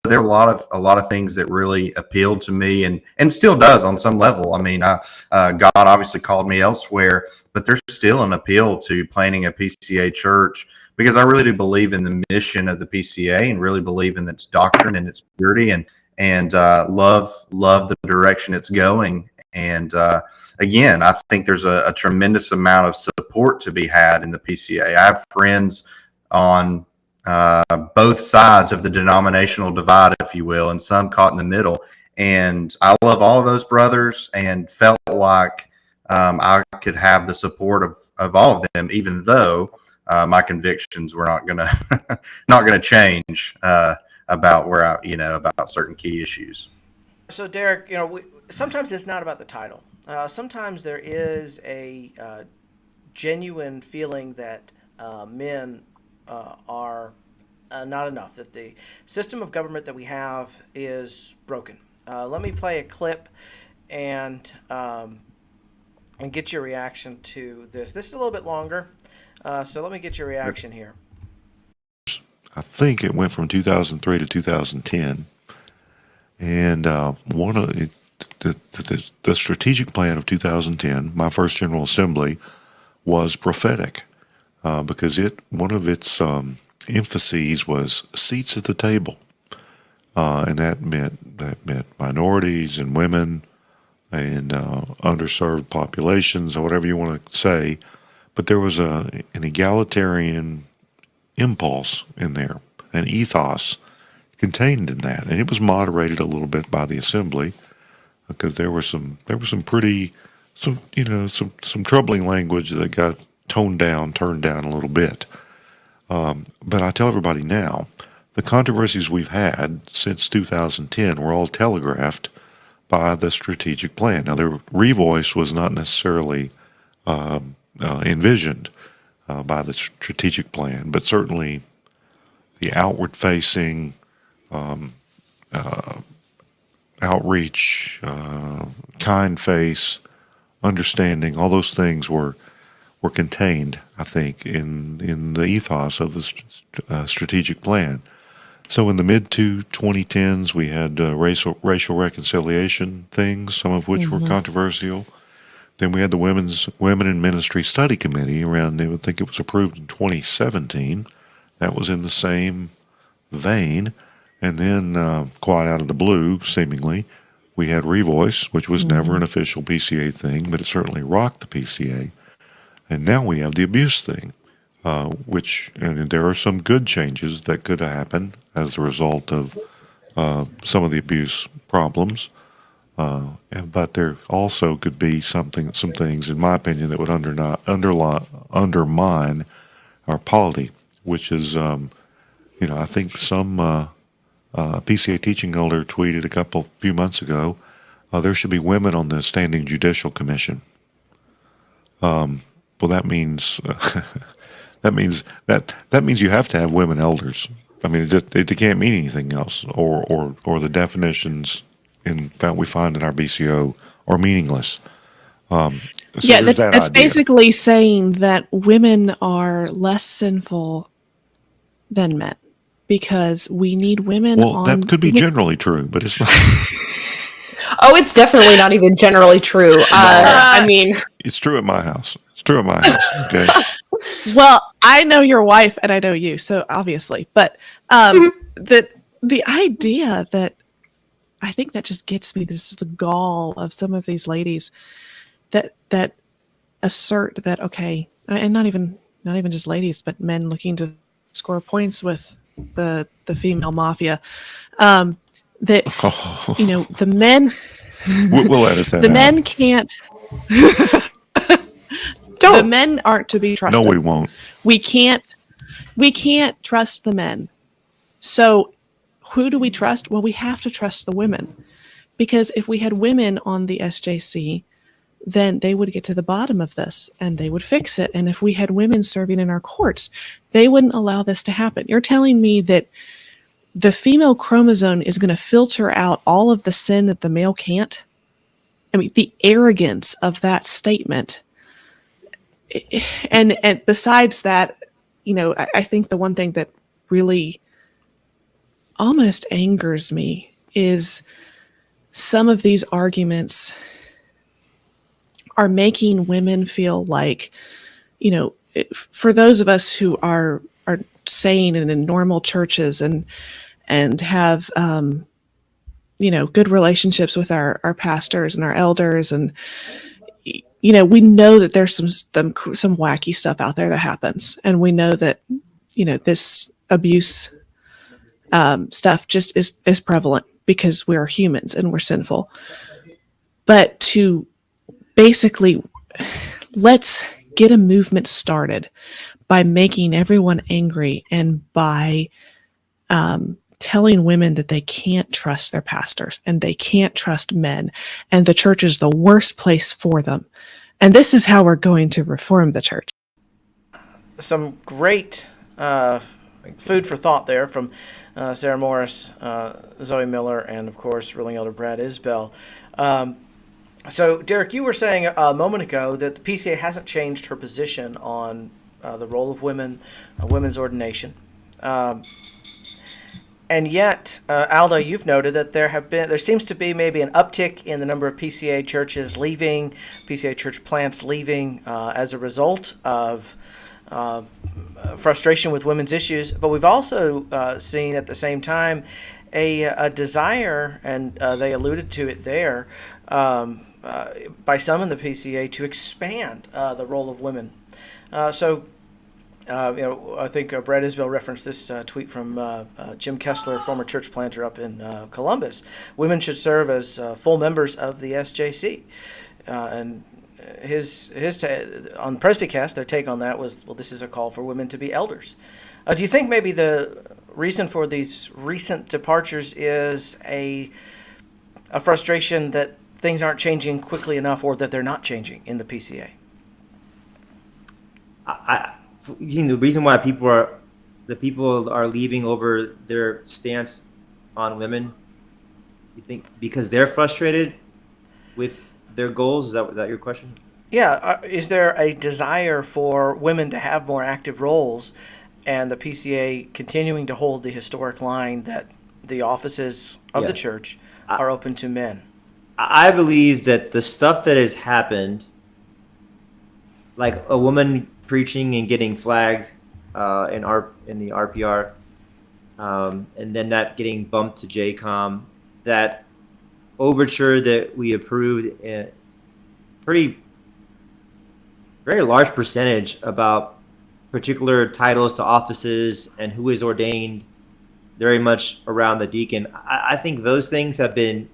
there are a lot of things that really appealed to me, and still does on some level. I mean, God obviously called me elsewhere, but there's still an appeal to planting a PCA church because I really do believe in the mission of the PCA and really believe in its doctrine and its purity, and love the direction it's going. And again, I think there's a tremendous amount of support to be had in the PCA. I have friends on both sides of the denominational divide, if you will, and some caught in the middle. And I love all of those brothers and felt like I could have the support of all of them, even though my convictions were not gonna change about about certain key issues. So, Derek, sometimes it's not about the title. Sometimes there is a genuine feeling that men are not enough, that the system of government that we have is broken. Let me play a clip and get your reaction to this. This is a little bit longer, so let me get your reaction here. I think it went from 2003 to 2010, and one of the strategic plan of 2010, my first General Assembly, was prophetic because one of its emphases was seats at the table, and that meant minorities and women and underserved populations, or whatever you want to say. But there was an egalitarian impulse in there, an ethos contained in that, and it was moderated a little bit by the assembly because there was some troubling language that got turned down a little bit. But I tell everybody now, the controversies we've had since 2010 were all telegraphed by the strategic plan. Now, their revoice was not necessarily envisioned by the strategic plan, but certainly the outward-facing outreach, kind face, understanding, all those things were contained, I think, in the ethos of the strategic plan. So in the mid-2010s, we had racial reconciliation things, some of which were controversial. Then we had the Women in Ministry Study Committee around, I think it was approved in 2017. That was in the same vein. And then, quite out of the blue, seemingly, we had Revoice, which was never an official PCA thing, but it certainly rocked the PCA. And now we have the abuse thing, and there are some good changes that could happen as a result of some of the abuse problems. But there also could be some things, in my opinion, that would undermine our polity, which is, I think some PCA teaching elder tweeted few months ago, there should be women on the Standing Judicial Commission. Well, that means that means you have to have women elders. I mean, it can't mean anything else, or the definitions we find in our BCO are meaningless. So yeah, there's that's idea. basically saying that women are less sinful than men because we need women. Well, that could be generally true, but it's not. Oh, it's definitely not even generally true. I mean, It's true at my house. It's true at my house. Okay. Well, I know your wife and I know you, so obviously, but the idea that I think that just gets me. This is the gall of some of these ladies that assert that okay, and not even just ladies, but men looking to score points with the female mafia. That the men. We'll edit that. The out. men can't. The men aren't to be trusted. No, we won't. We can't trust the men. So who do we trust? Well, we have to trust the women. Because if we had women on the SJC, then they would get to the bottom of this and they would fix it. And if we had women serving in our courts, they wouldn't allow this to happen. You're telling me that the female chromosome is going to filter out all of the sin that the male can't? I mean, the arrogance of that statement. And besides that, I think the one thing that really almost angers me is some of these arguments are making women feel like, for those of us who are sane and in normal churches and have, good relationships with our pastors and our elders and, we know that there's some wacky stuff out there that happens. And we know that, this abuse stuff just is prevalent because we're humans and we're sinful. But to basically, let's get a movement started by making everyone angry and by telling women that they can't trust their pastors and they can't trust men and the church is the worst place for them. And this is how we're going to reform the church. Some great food for thought there from Sarah Morris, Zoe Miller, and of course, Ruling Elder Brad Isbell. So, Derek, you were saying a moment ago that the PCA hasn't changed her position on the role of women, women's ordination. And yet, Aldo, you've noted that there seems to be maybe an uptick in the number of PCA churches leaving, PCA church plants leaving as a result of frustration with women's issues. But we've also seen at the same time a desire, and they alluded to it there, by some in the PCA to expand the role of women. I think Brad Isbell referenced this tweet from Jim Kessler, former church planter up in Columbus. Women should serve as full members of the SJC. And his on Presbycast, their take on that was, well, this is a call for women to be elders. Do you think maybe the reason for these recent departures is a frustration that things aren't changing quickly enough, or that they're not changing in the PCA? The reason why people are leaving over their stance on women, you think because they're frustrated with their goals? Is that your question? Yeah. Is there a desire for women to have more active roles, and the PCA continuing to hold the historic line that the offices of the church are open to men? I believe that the stuff that has happened, like a woman preaching and getting flagged in the RPR, and then that getting bumped to JCOM, that overture that we approved a very large percentage about particular titles to offices and who is ordained, very much around the deacon. I think those things have been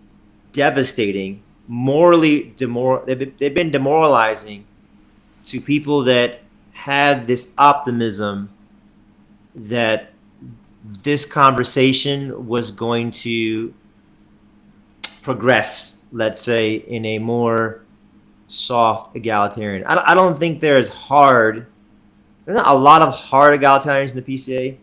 devastating, morally they've been demoralizing to people that had this optimism that this conversation was going to progress let's say, in a more soft egalitarian. I don't think there's not a lot of hard egalitarians in the PCA,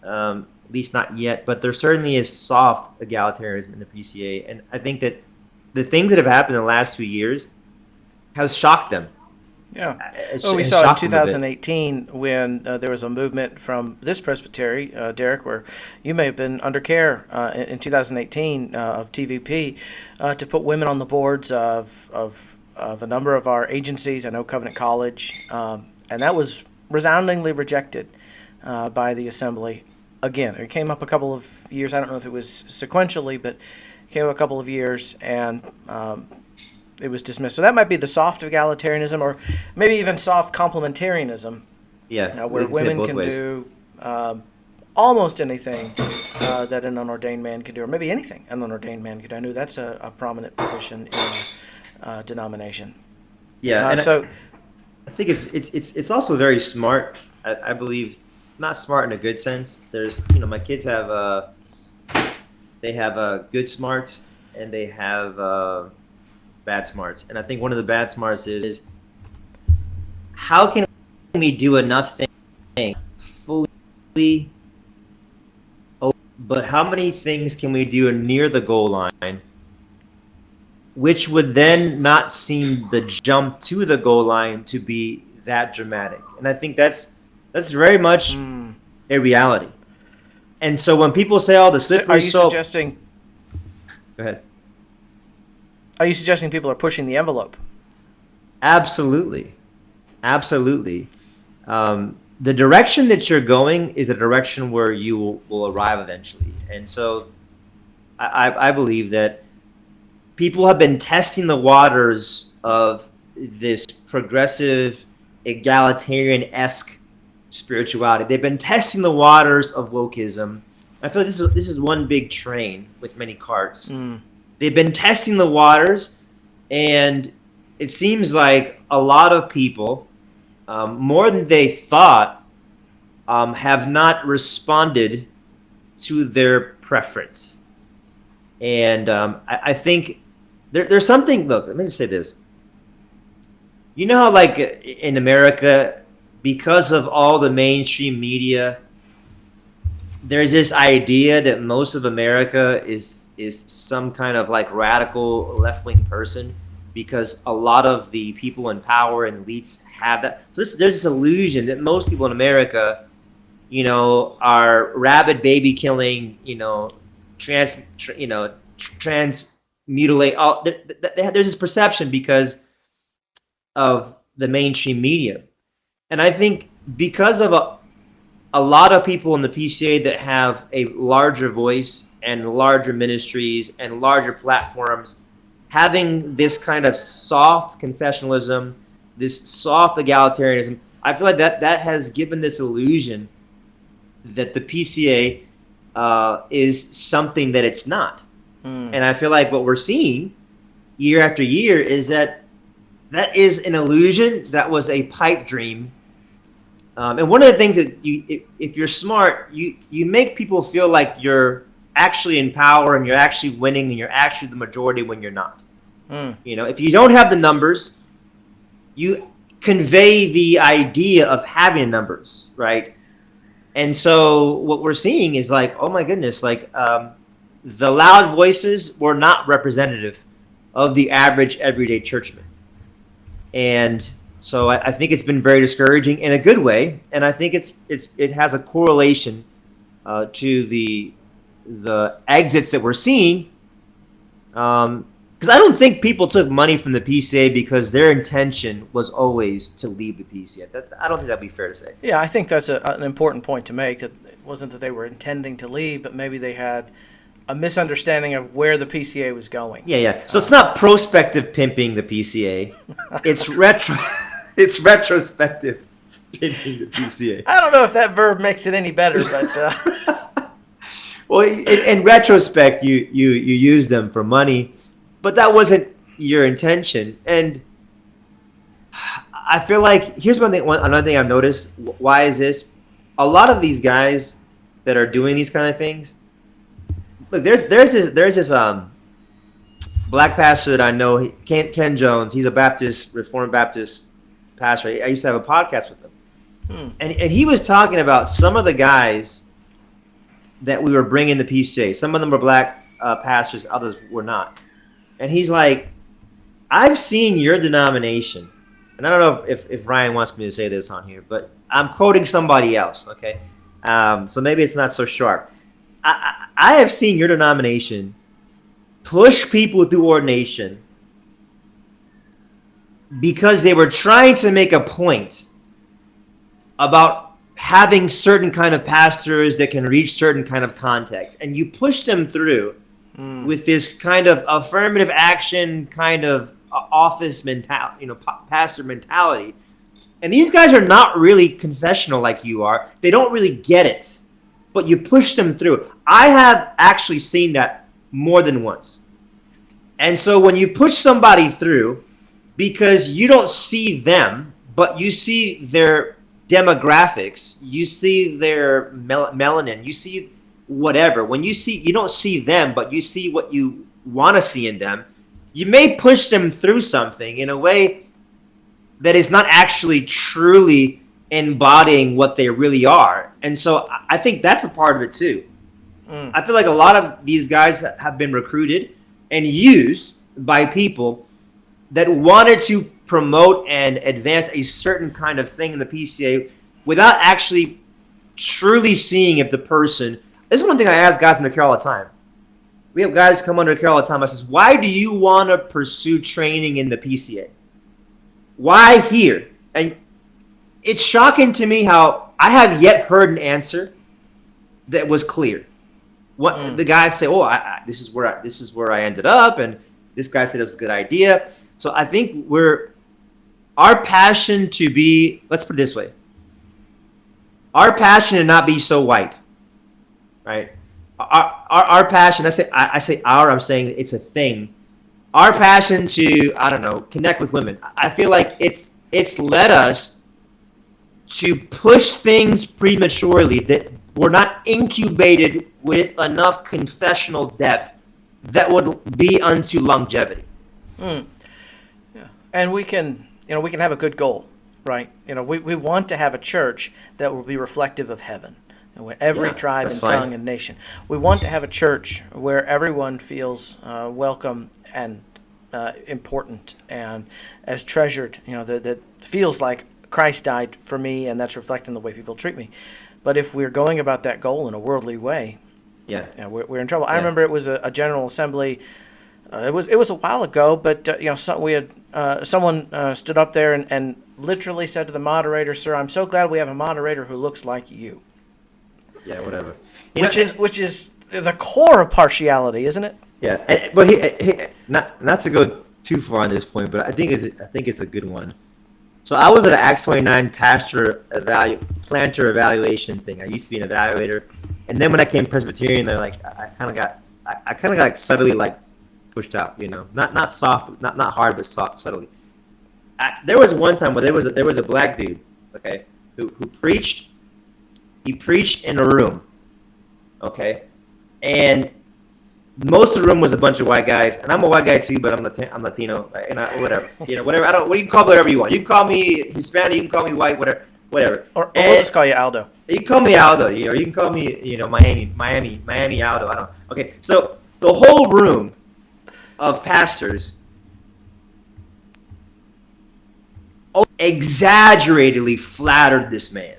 at least not yet, but there certainly is soft egalitarianism in the PCA. And I think that the things that have happened in the last few years has shocked them. Yeah. It's- Well, we it's saw in shocked them a bit. 2018 when there was a movement from this presbytery, Derek, where you may have been under care in 2018 of TVP, to put women on the boards of a number of our agencies. I know Covenant College, and that was resoundingly rejected by the assembly. Again, it came up a couple of years. I don't know if it was sequentially, but it came up a couple of years, and it was dismissed. So that might be the soft egalitarianism, or maybe even soft complementarianism, Yeah, where we can say it women both can ways. do almost anything that an unordained man can do, or maybe anything an unordained man could do. I know that's a prominent position in denomination. Yeah, and So I think it's also very smart. I believe not smart in a good sense. There's my kids have they have good smarts and they have bad smarts, and I think one of the bad smarts is how can we do enough things fully, but how many things can we do near the goal line, which would then not seem the jump to the goal line to be that dramatic. And I think that's very much a reality. And so when people say, "Oh, the are slippery you slope," suggesting go ahead. are you suggesting people are pushing the envelope? Absolutely, absolutely. The direction that you're going is a direction where you will arrive eventually. And so, I believe that people have been testing the waters of this progressive, egalitarian-esque spirituality. They've been testing the waters of wokeism. I feel like this is one big train with many carts. They've been testing the waters, and it seems like a lot of people, more than they thought, have not responded to their preference. And I think there's something. Look, let me just say this. You know how, like, in America, because of all the mainstream media, there's this idea that most of America is some kind of like radical left-wing person, because a lot of the people in power and elites have that. So there's this illusion that most people in America, are rabid baby killing, trans mutilate. There's this perception because of the mainstream media, and I think because of a lot of people in the PCA that have a larger voice and larger ministries and larger platforms, having this kind of soft confessionalism, this soft egalitarianism, I feel like that has given this illusion that the PCA is something that it's not. And I feel like what we're seeing year after year is that is an illusion that was a pipe dream. And one of the things that if you're smart, you make people feel like you're actually in power and you're actually winning and you're actually the majority when you're not. If you don't have the numbers, you convey the idea of having numbers, right? And so what we're seeing is like, oh my goodness, like the loud voices were not representative of the average everyday churchman. And so I think it's been very discouraging in a good way, and I think it has a correlation to the exits that we're seeing. Because I don't think people took money from the PCA because their intention was always to leave the PCA. I don't think that'd be fair to say. Yeah, I think that's an important point to make, that it wasn't that they were intending to leave, but maybe they had a misunderstanding of where the PCA was going. Yeah. So it's not prospective pimping the PCA. It's it's retrospective pimping the PCA. I don't know if that verb makes it any better, but well, in retrospect, you use them for money, but that wasn't your intention. And I feel like here's another thing I've noticed. Why is this? A lot of these guys that are doing these kind of things. Look, there's this black pastor that I know, Ken Jones. He's a Baptist, Reformed Baptist pastor. I used to have a podcast with him, and he was talking about some of the guys that we were bringing to PCA. Some of them were black pastors, others were not. And he's like, I've seen your denomination, and I don't know if Ryan wants me to say this on here, but I'm quoting somebody else, okay? So maybe it's not so sharp. I have seen your denomination push people through ordination because they were trying to make a point about having certain kind of pastors that can reach certain kind of context, and you push them through with this kind of affirmative action, kind of office mentality, pastor mentality. And these guys are not really confessional like you are. They don't really get it, but you push them through. I have actually seen that more than once. And so when you push somebody through, because you don't see them, but you see their demographics, you see their melanin, you see whatever. When you don't see them, but you see what you want to see in them, you may push them through something in a way that is not actually truly embodying what they really are. And so I think that's a part of it too. I feel like a lot of these guys have been recruited and used by people that wanted to promote and advance a certain kind of thing in the PCA without actually truly seeing if the person. This is one thing I ask guys in the care all the time. We have guys come under care all the time. I says, why do you want to pursue training in the PCA? Why here? And it's shocking to me how I have yet heard an answer that was clear. What the guys say, this is where I ended up, and this guy said it was a good idea. So I think our passion to be, let's put it this way, our passion to not be so white, right? Our passion, I say I'm saying it's a thing. Our passion to, I don't know, connect with women. I feel like it's led us to push things prematurely that were not incubated with enough confessional depth that would be unto longevity. Yeah. And we can have a good goal, right? We want to have a church that will be reflective of heaven. And every tribe and tongue and nation. We want to have a church where everyone feels welcome and important and as treasured, that feels like Christ died for me, and that's reflecting the way people treat me. But if we're going about that goal in a worldly way, we're in trouble. I remember it was a General Assembly. It was a while ago, but someone stood up there and literally said to the moderator, "Sir, I'm so glad we have a moderator who looks like you." Yeah, whatever. Which is the core of partiality, isn't it? Yeah, but he not to go too far on this point, but I think it's a good one. So I was at an Acts 29 planter evaluation thing. I used to be an evaluator, and then when I came Presbyterian, they're like, I kind of got subtly like pushed out, not soft, not hard, but soft, subtly. There was one time where there was a black dude, okay, who preached. He preached in a room, okay, and most of the room was a bunch of white guys, and I'm a white guy too, but I'm Latino, and whatever, whatever. I don't. What you can call me whatever you want. You can call me Hispanic, you can call me white, whatever. Or we'll just call you Aldo. You can call me Aldo, or you can call me, Miami Aldo. I don't. Okay, so the whole room of pastors exaggeratedly flattered this man.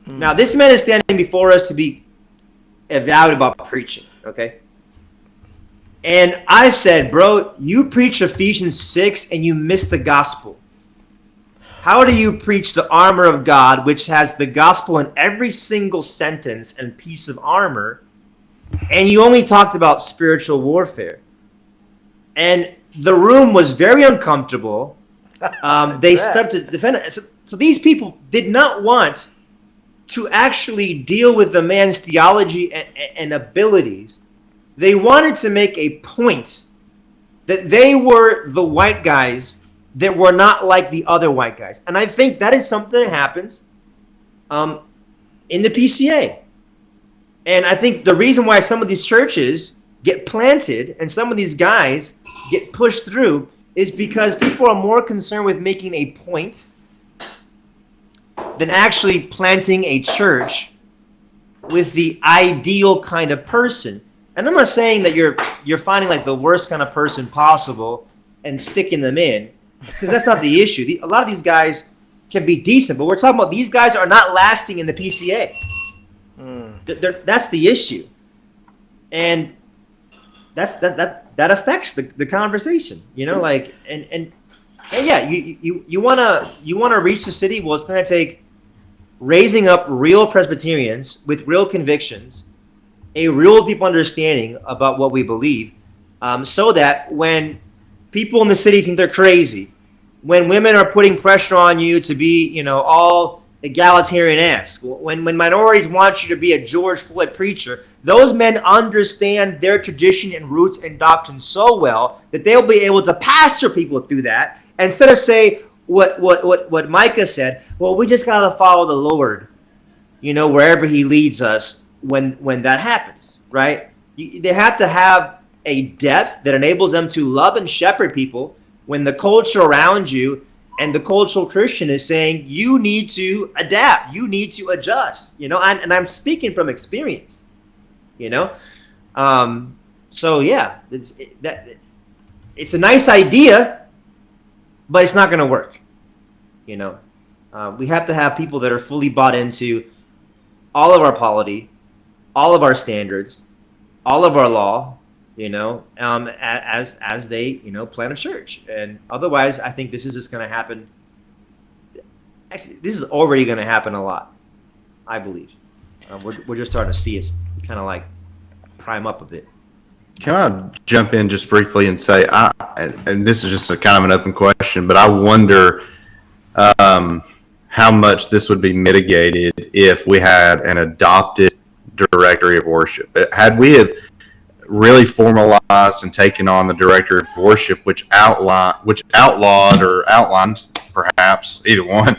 Now, this man is standing before us to be evaluated about preaching, okay? And I said, bro, you preach Ephesians 6 and you miss the gospel. How do you preach the armor of God, which has the gospel in every single sentence and piece of armor, and you only talked about spiritual warfare? And the room was very uncomfortable. They stepped to defend it. So these people did not want to actually deal with the man's theology and abilities. They wanted to make a point that they were the white guys that were not like the other white guys. And I think that is something that happens in the PCA. And I think the reason why some of these churches get planted and some of these guys get pushed through is because people are more concerned with making a point than actually planting a church with the ideal kind of person. And I'm not saying that you're finding like the worst kind of person possible and sticking them in, because that's not the issue. A lot of these guys can be decent, but we're talking about these guys are not lasting in the PCA. That's the issue, and that affects the conversation. You know, like and yeah, you wanna reach the city. Well, it's gonna take raising up real Presbyterians with real convictions, a real deep understanding about what we believe, so that when people in the city think they're crazy, when women are putting pressure on you to be, you know, all egalitarian-esque, when minorities want you to be a George Floyd preacher, those men understand their tradition and roots and doctrine so well that they'll be able to pastor people through that instead of say what Micah said. Well, we just gotta follow the Lord, you know, wherever He leads us when that happens, right? They have to have a depth that enables them to love and shepherd people when the culture around you and the cultural Christian is saying you need to adapt, you need to adjust, you know, and I'm speaking from experience, you know. So yeah, it's a nice idea, but it's not going to work, you know. We have to have people that are fully bought into all of our polity, all of our standards, all of our law, you know, as they, you know, plant a church. And otherwise, I think this is just going to happen. Actually, this is already going to happen a lot, I believe. We're just starting to see it kind of like prime up a bit. Can I jump in just briefly and say, and this is just a kind of an open question, but I wonder how much this would be mitigated if we had an adopted directory of worship. Had we have really formalized and taken on the director of worship, which outlawed or outlined, perhaps either one,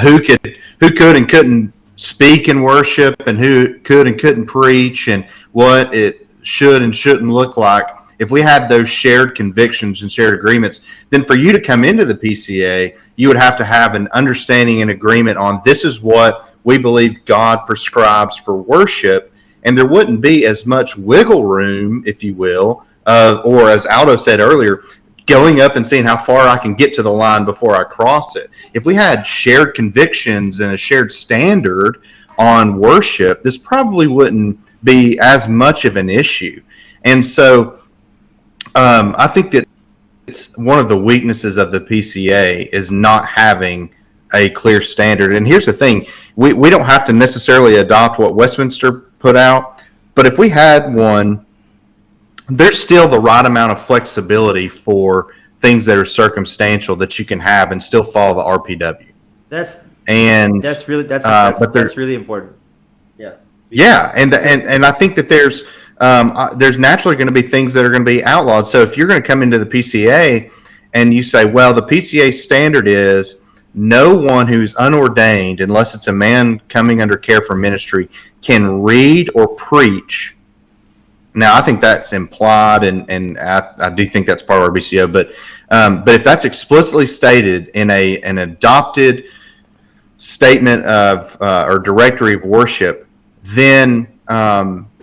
who could and couldn't speak in worship, and who could and couldn't preach, and what it should and shouldn't look like. If we had those shared convictions and shared agreements, then for you to come into the PCA, you would have to have an understanding and agreement on this is what we believe God prescribes for worship. And there wouldn't be as much wiggle room, if you will, or as Aldo said earlier, going up and seeing how far I can get to the line before I cross it. If we had shared convictions and a shared standard on worship, this probably wouldn't be as much of an issue. And so I think that it's one of the weaknesses of the PCA is not having a clear standard. And here's the thing, we don't have to necessarily adopt what Westminster put out, but if we had one, there's still the right amount of flexibility for things that are circumstantial that you can have and still follow the RPW. That's really important. Yeah, and I think that there's naturally going to be things that are going to be outlawed. So if you're going to come into the PCA and you say, well, the PCA standard is no one who's unordained, unless it's a man coming under care for ministry, can read or preach. Now, I think that's implied, and I do think that's part of our BCO. But if that's explicitly stated in an adopted statement of or directory of worship, then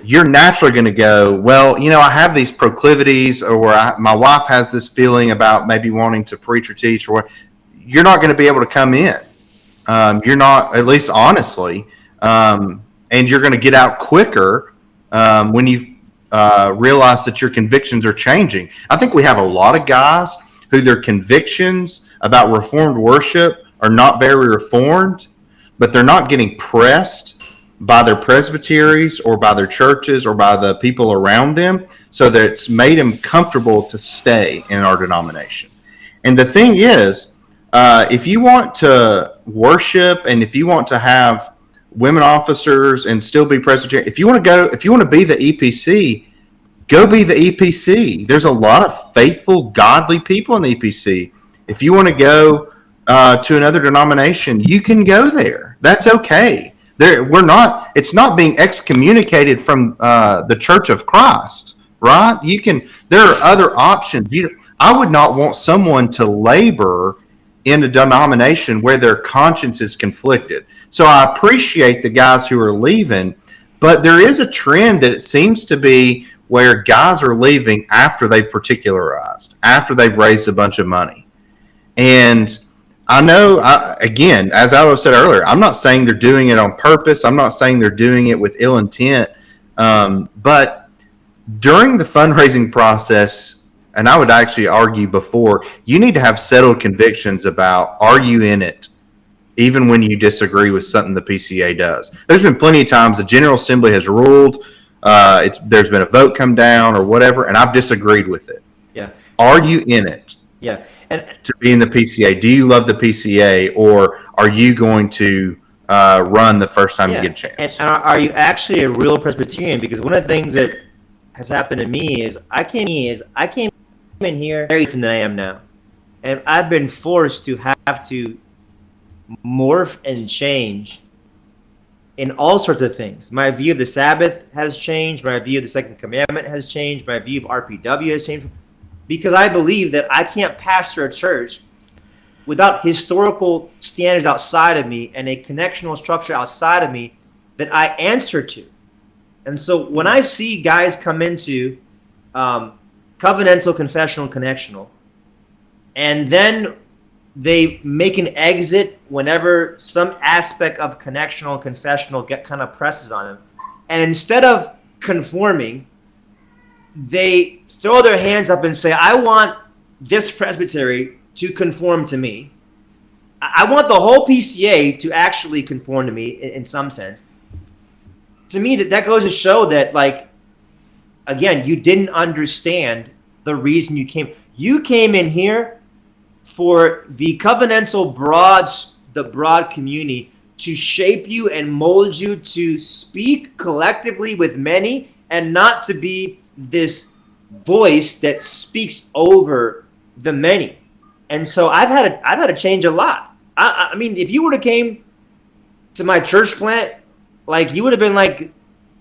you're naturally going to go, well, you know, I have these proclivities, or my wife has this feeling about maybe wanting to preach or teach, or you're not going to be able to come in. You're not, at least honestly, and you're going to get out quicker when you realize that your convictions are changing. I think we have a lot of guys who their convictions about Reformed worship are not very Reformed, but they're not getting pressed by their presbyteries or by their churches or by the people around them, so that it's made them comfortable to stay in our denomination. And the thing is, if you want to worship and if you want to have women officers and still be Presbyterian, if you want to be the EPC, go be the EPC. There's a lot of faithful, godly people in the EPC. If you want to go to another denomination, you can go there. That's okay. It's not being excommunicated from the Church of Christ, right? There are other options. I would not want someone to labor in a denomination where their conscience is conflicted. So I appreciate the guys who are leaving, but there is a trend that it seems to be where guys are leaving after they've particularized, after they've raised a bunch of money. And I know, again, as I said earlier, I'm not saying they're doing it on purpose. I'm not saying they're doing it with ill intent. But during the fundraising process, and I would actually argue before, you need to have settled convictions about, are you in it, even when you disagree with something the PCA does. There's been plenty of times the General Assembly has ruled, there's been a vote come down or whatever, and I've disagreed with it. Yeah. Are you in it? Yeah. And to be in the PCA? Do you love the PCA, or are you going to run the first time you get a chance? And are you actually a real Presbyterian? Because one of the things that has happened to me is I came in here very different than I am now, and I've been forced to have to morph and change in all sorts of things. My view of the Sabbath has changed. My view of the Second Commandment has changed. My view of RPW has changed. Because I believe that I can't pastor a church without historical standards outside of me and a connectional structure outside of me that I answer to. And so when I see guys come into covenantal, confessional, connectional, and then they make an exit whenever some aspect of connectional and confessional kind of presses on them, and instead of conforming, they throw their hands up and say, I want this presbytery to conform to me. I want the whole PCA to actually conform to me in some sense. To me, that goes to show that, like, again, you didn't understand the reason you came. You came in here for the covenantal the broad community to shape you and mold you to speak collectively with many and not to be this voice that speaks over the many. And so I've had to change a lot. I mean, if you would have came to my church plant, like, you would have been like,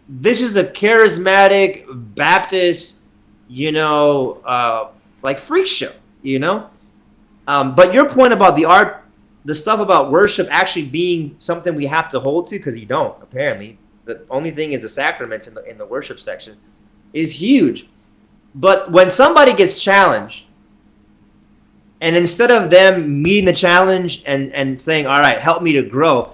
this is a charismatic Baptist, like freak show, But your point about the stuff about worship actually being something we have to hold to, because you don't, apparently. The only thing is the sacraments in the worship section, is huge. But when somebody gets challenged, and instead of them meeting the challenge and saying, all right, help me to grow,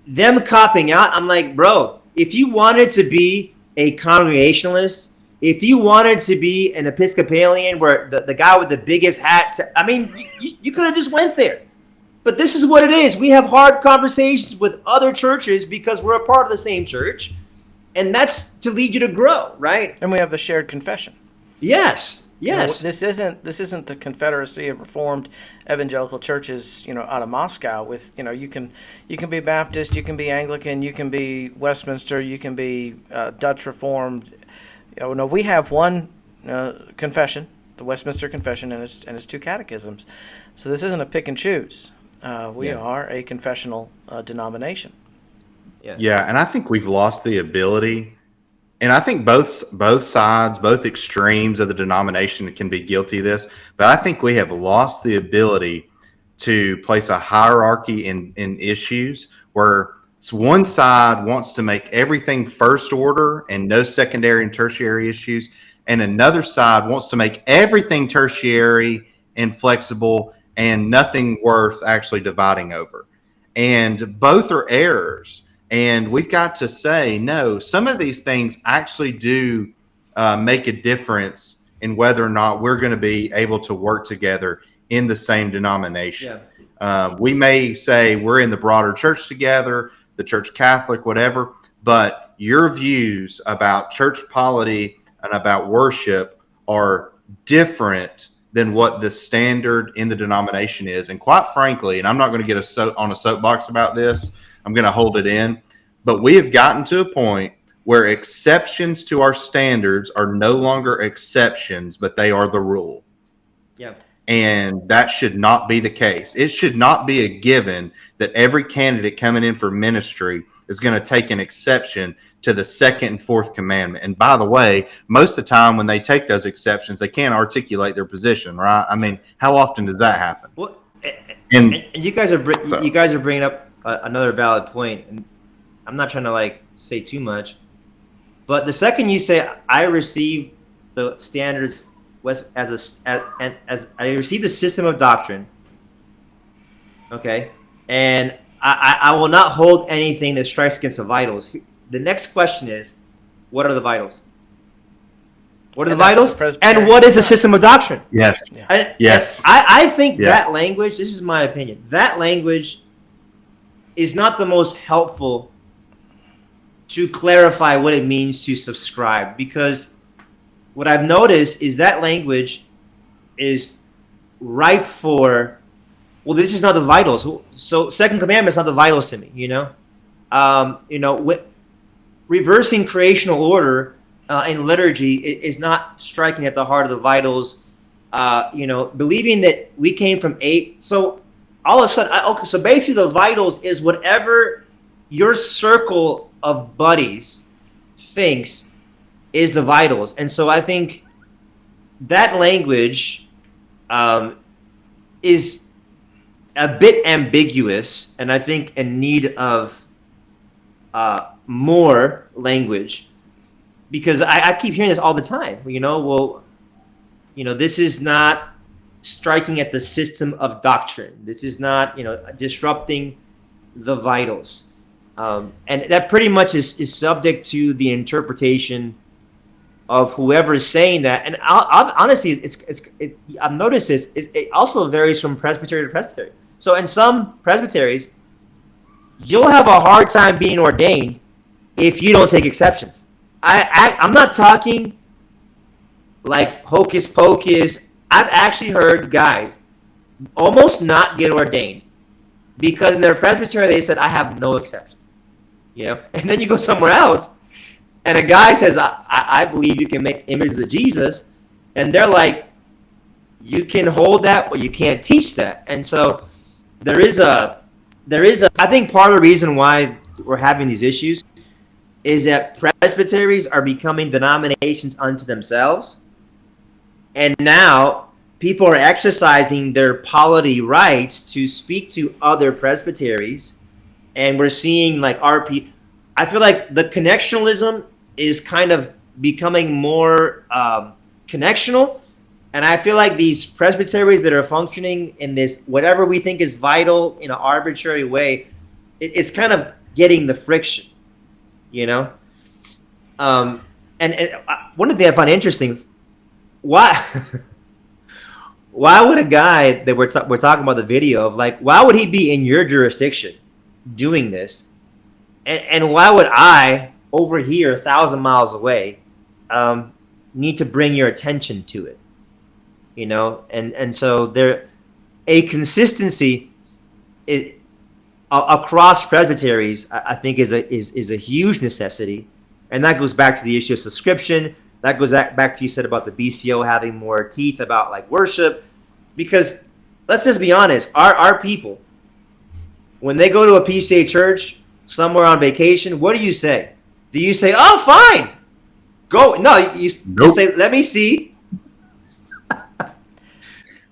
them copping out, I'm like, bro, if you wanted to be a Congregationalist, if you wanted to be an Episcopalian where the guy with the biggest hat, I mean, you could have just went there. But this is what it is. We have hard conversations with other churches because we're a part of the same church. And that's to lead you to grow, right? And we have the shared confession. Yes. This isn't the Confederacy of Reformed Evangelical Churches, out of Moscow. With you can be Baptist, you can be Anglican, you can be Westminster, you can be Dutch Reformed. No, we have one confession, the Westminster Confession, and its two catechisms. So this isn't a pick and choose. We are a confessional denomination. Yeah, and I think we've lost the ability. And I think both sides, both extremes of the denomination can be guilty of this. But I think we have lost the ability to place a hierarchy in issues where one side wants to make everything first order and no secondary and tertiary issues, and another side wants to make everything tertiary and flexible and nothing worth actually dividing over. And both are errors. And we've got to say, no, some of these things actually do make a difference in whether or not we're going to be able to work together in the same denomination. We may say we're in the broader church together, the Church Catholic, whatever, but your views about church polity and about worship are different than what the standard in the denomination is. And quite frankly, and I'm not going to get on a soapbox about this, I'm going to hold it in. But we have gotten to a point where exceptions to our standards are no longer exceptions, but they are the rule. Yeah. And that should not be the case. It should not be a given that every candidate coming in for ministry is going to take an exception to the second and fourth commandment. And by the way, most of the time when they take those exceptions, they can't articulate their position, right? I mean, how often does that happen? Well, and you guys are bringing up another valid point, and I'm not trying to like say too much, but the second you say I receive the standards as I receive the system of doctrine, okay, and I will not hold anything that strikes against the vitals. The next question is, what are the vitals? What are the vitals? And what is the system of doctrine? Yes. Yes. I think that language, this is my opinion, that language is not the most helpful to clarify what it means to subscribe, because what I've noticed is that language is ripe for, well, this is not the vitals. So second commandment is not the vitals to me, reversing creational order in liturgy is not striking at the heart of the vitals. Believing that we came from 8. So all of a sudden, so basically the vitals is whatever your circle of buddies thinks is the vitals. And so I think that language is a bit ambiguous, and I think in need of more language, because I keep hearing this all the time. This is not striking at the system of doctrine. This is not, disrupting the vitals. And that pretty much is subject to the interpretation of whoever is saying that. And honestly, I've noticed this. It also varies from presbytery to presbytery. So in some presbyteries, you'll have a hard time being ordained if you don't take exceptions. I'm not talking like hocus pocus. I've actually heard guys almost not get ordained because in their presbytery they said, I have no exceptions. And then you go somewhere else and a guy says, I believe you can make images of Jesus. And they're like, you can hold that, but you can't teach that. And so there is a, I think part of the reason why we're having these issues is that presbyteries are becoming denominations unto themselves. And now people are exercising their polity rights to speak to other presbyteries. And we're seeing like I feel like the connectionalism is kind of becoming more connectional. And I feel like these presbyteries that are functioning in this, whatever we think is vital in an arbitrary way, it's kind of getting the friction, And one of the things I find interesting, why would a guy that we're talking about the video of, like, why would he be in your jurisdiction doing this? And why would I, over here 1,000 miles away, need to bring your attention to it? And so there, a consistency across presbyteries, I think, is a huge necessity, and that goes back to the issue of subscription. That goes back to what you said about the BCO having more teeth about like worship, because let's just be honest, our people, when they go to a PCA church somewhere on vacation, what do you say? Do you say, "Oh, fine, go"? No, you say, "Let me see."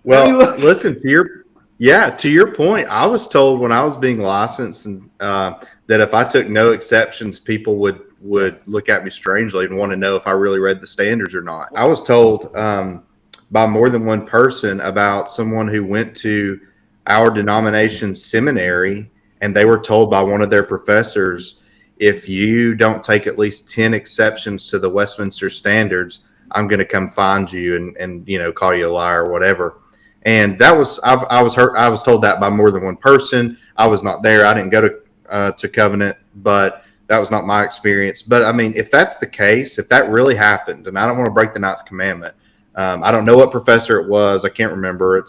Well, listen, to your point, I was told when I was being licensed and that if I took no exceptions, people would look at me strangely and want to know if I really read the standards or not. I was told by more than one person about someone who went to our denomination seminary, and they were told by one of their professors, if you don't take at least 10 exceptions to the Westminster Standards, I'm going to come find you and call you a liar or whatever. And that was I was told that by more than one person. I was not there. I didn't go to Covenant, but that was not my experience. But I mean, if that's the case, if that really happened, and I don't want to break the 9th commandment, I don't know what professor it was. I can't remember.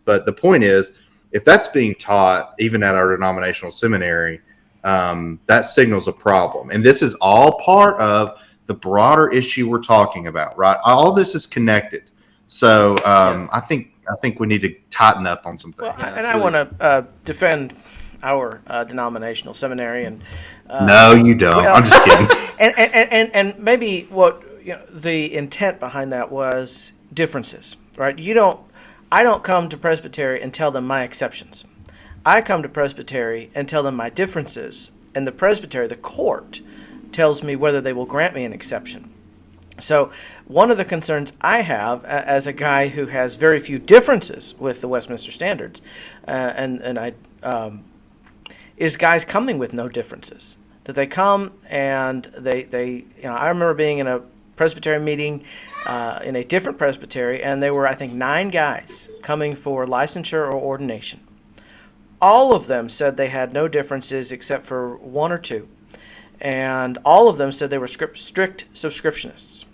But the point is, if that's being taught even at our denominational seminary, that signals a problem. And this is all part of the broader issue we're talking about, right? All this is connected. So I think we need to tighten up on some things. Well, and I want to defend our denominational seminary, and No, you don't. well, I'm just kidding. and maybe what the intent behind that was differences, right? I don't come to Presbytery and tell them my exceptions. I come to Presbytery and tell them my differences, and the Presbytery, the court, tells me whether they will grant me an exception. So one of the concerns I have as a guy who has very few differences with the Westminster Standards, is guys coming with no differences. That they come and they I remember being in a Presbyterian meeting in a different Presbytery, and there were, I think, 9 guys coming for licensure or ordination. All of them said they had no differences except for 1 or 2. And all of them said they were strict subscriptionists.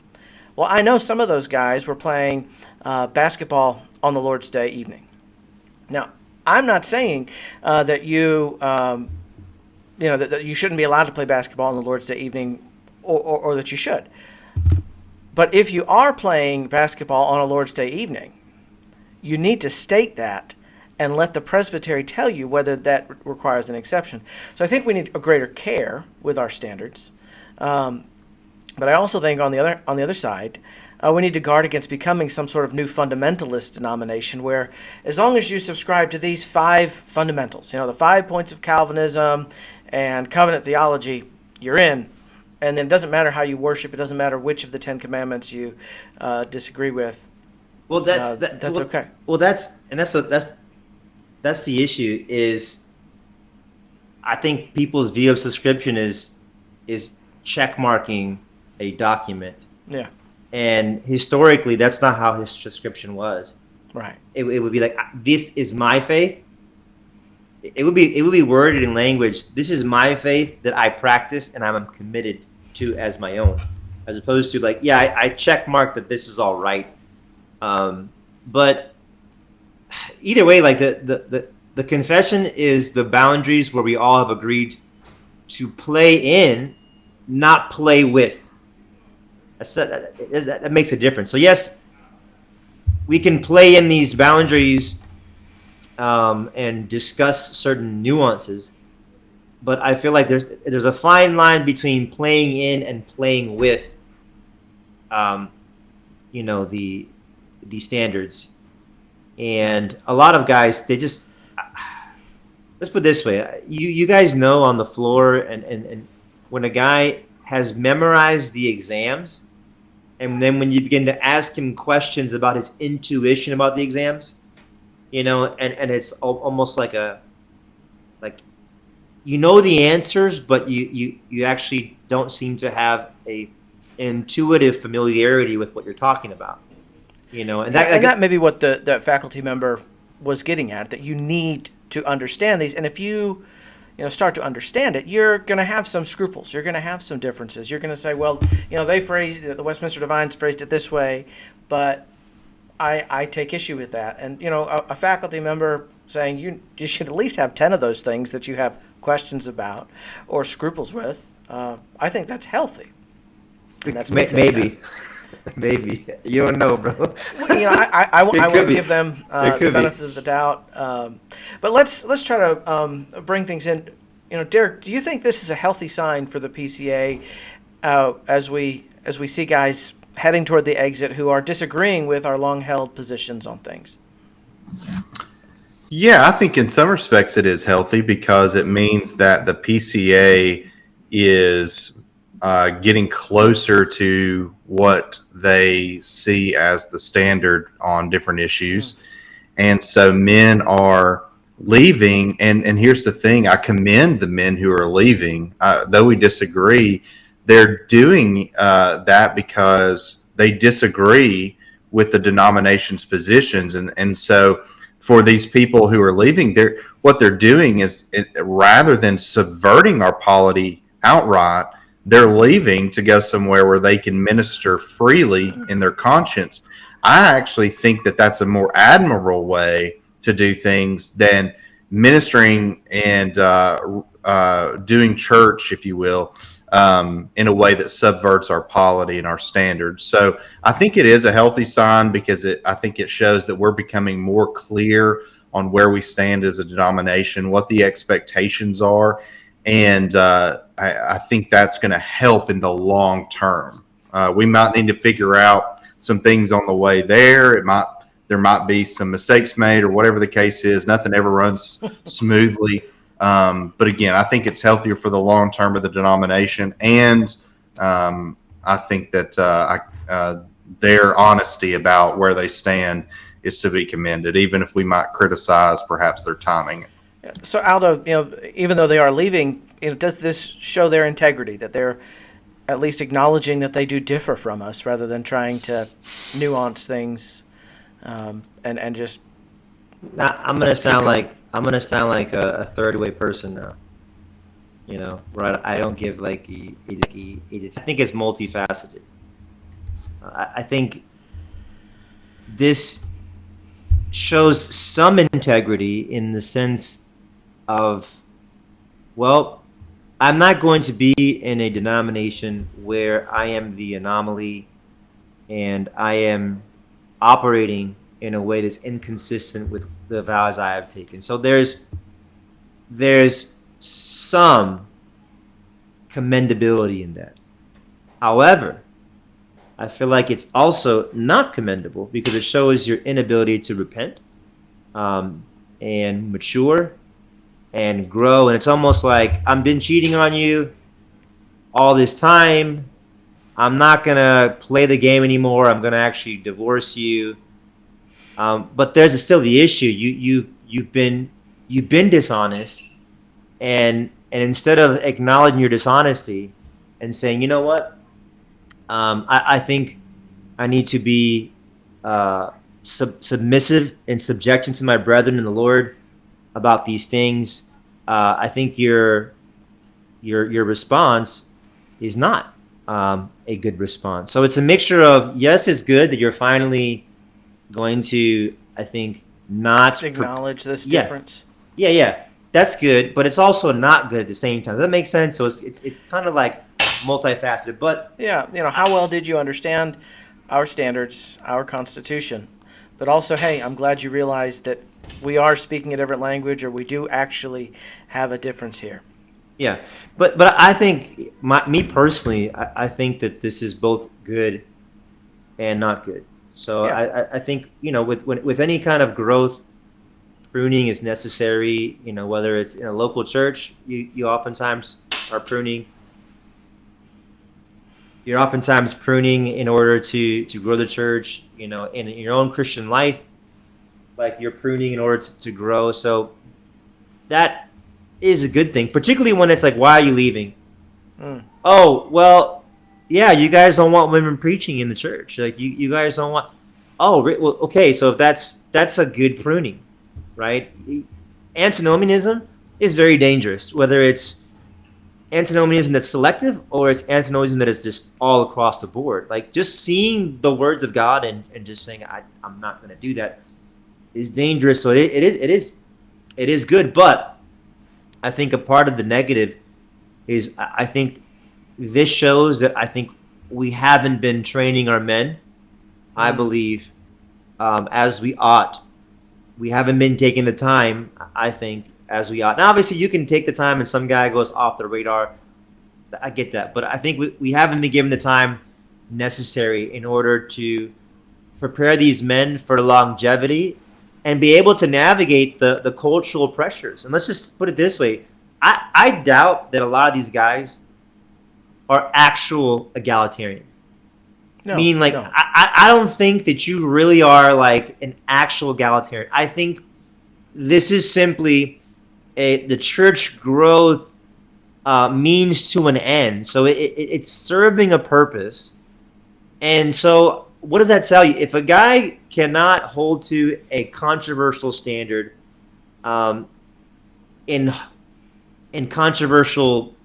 Well, I know some of those guys were playing basketball on the Lord's Day evening. Now, I'm not saying that that you shouldn't be allowed to play basketball on the Lord's Day evening, or that you should. But if you are playing basketball on a Lord's Day evening, you need to state that and let the presbytery tell you whether that requires an exception. So I think we need a greater care with our standards. But I also think on the other side, we need to guard against becoming some sort of new fundamentalist denomination where, as long as you subscribe to these 5 fundamentals, the 5 points of Calvinism and covenant theology, you're in. And then it doesn't matter how you worship. It doesn't matter which of the 10 commandments you disagree with. Well, that's okay. Well, that's the issue. Is I think people's view of subscription is check marking a document. Yeah. And historically, that's not how his subscription was. Right. It would be like, this is my faith. It would be worded in language. This is my faith that I practice and I'm committed to as my own, as opposed to like, yeah, I check mark that this is all right. But either way, like the confession is the boundaries where we all have agreed to play in, not play with. That makes a difference. So yes, we can play in these boundaries and discuss certain nuances, but I feel like there's a fine line between playing in and playing with, the standards. And a lot of guys, they just, let's put it this way, you guys know on the floor, and when a guy has memorized the exams, and then when you begin to ask him questions about his intuition about the exams, and it's almost like the answers, but you actually don't seem to have an intuitive familiarity with what you're talking about, and that may be what that faculty member was getting at, that you need to understand these, and if you start to understand it, you're going to have some scruples. You're going to have some differences. You're going to say, well, the Westminster Divines phrased it this way, but I take issue with that. And, a faculty member saying you should at least have 10 of those things that you have questions about or scruples with, I think that's healthy. And that's maybe. Maybe. You don't know, bro. I will give them the benefit of the doubt. But let's try to bring things in. Derek, do you think this is a healthy sign for the PCA as we see guys heading toward the exit who are disagreeing with our long-held positions on things? Yeah, I think in some respects it is healthy because it means that the PCA is getting closer to what they see as the standard on different issues. And so men are leaving. And here's the thing, I commend the men who are leaving. Though we disagree, they're doing that because they disagree with the denomination's positions. And so for these people who are leaving, what they're doing is, rather than subverting our polity outright, they're leaving to go somewhere where they can minister freely in their conscience. I actually think that that's a more admirable way to do things than ministering and doing church, if you will, in a way that subverts our polity and our standards. So I think it is a healthy sign because I think it shows that we're becoming more clear where we stand as a denomination, what the expectations are, and I think that's going to help in the long term. We might need to figure out some things on the way there. There might be some mistakes made or whatever the case is. Nothing ever runs smoothly. But again, I think it's healthier for the long term of the denomination. And I think that their honesty about where they stand is to be commended, even if we might criticize perhaps their timing. So Aldo, even though they are leaving, does this show their integrity, that they're at least acknowledging that they do differ from us rather than trying to nuance things and just? Now, I'm gonna sound like a third way person now. Where I don't give I think it's multifaceted. I think this shows some integrity in the sense of, well, I'm not going to be in a denomination where I am the anomaly and I am operating in a way that's inconsistent with the vows I have taken. So there's some commendability in that. However, I feel like it's also not commendable because it shows your inability to repent and mature and grow. And it's almost like, I've been cheating on you all this time. I'm not going to play the game anymore. I'm going to actually divorce you. But there's still the issue. You've been dishonest. And instead of acknowledging your dishonesty and saying, you know what? I think I need to be submissive and subjection to my brethren in the Lord about these things. I think your response is not a good response. So it's a mixture of, yes, it's good that you're finally going to, I think, not acknowledge this difference. Yeah, that's good, but it's also not good at the same time. Does that make sense? So it's kind of like multifaceted, but how well did you understand our standards, our Constitution? But also, hey, I'm glad you realized that we are speaking a different language, or we do actually have a difference here. Yeah, but I think me personally, I think that this is both good and not good. So I think with any kind of growth, pruning is necessary. Whether it's in a local church, you oftentimes are pruning. You're oftentimes pruning in order to grow the church. In your own Christian life, like you're pruning in order to grow. So that is a good thing, particularly when it's like, why are you leaving? Oh, well, yeah, you guys don't want women preaching in the church. Like you guys don't want. Oh, well, okay. So that's a good pruning, right? Antinomianism is very dangerous, whether it's antinomianism that's selective or it's antinomianism that is just all across the board. Like just seeing the words of God and just saying, I'm not going to do that is dangerous. So it is good. But I think a part of the negative is I think this shows that I think we haven't been training our men, I believe, as we ought. We haven't been taking the time, I think, as we ought. Now, obviously, you can take the time and some guy goes off the radar. I get that. But I think we haven't been given the time necessary in order to prepare these men for longevity and be able to navigate the cultural pressures. And let's just put it this way. I doubt that a lot of these guys are actual egalitarians. Meaning, like, no. I don't think that you really are, like, an actual egalitarian. I think this is simply the church growth means to an end. So it's serving a purpose. And so what does that tell you? If a guy cannot hold to a controversial standard in controversial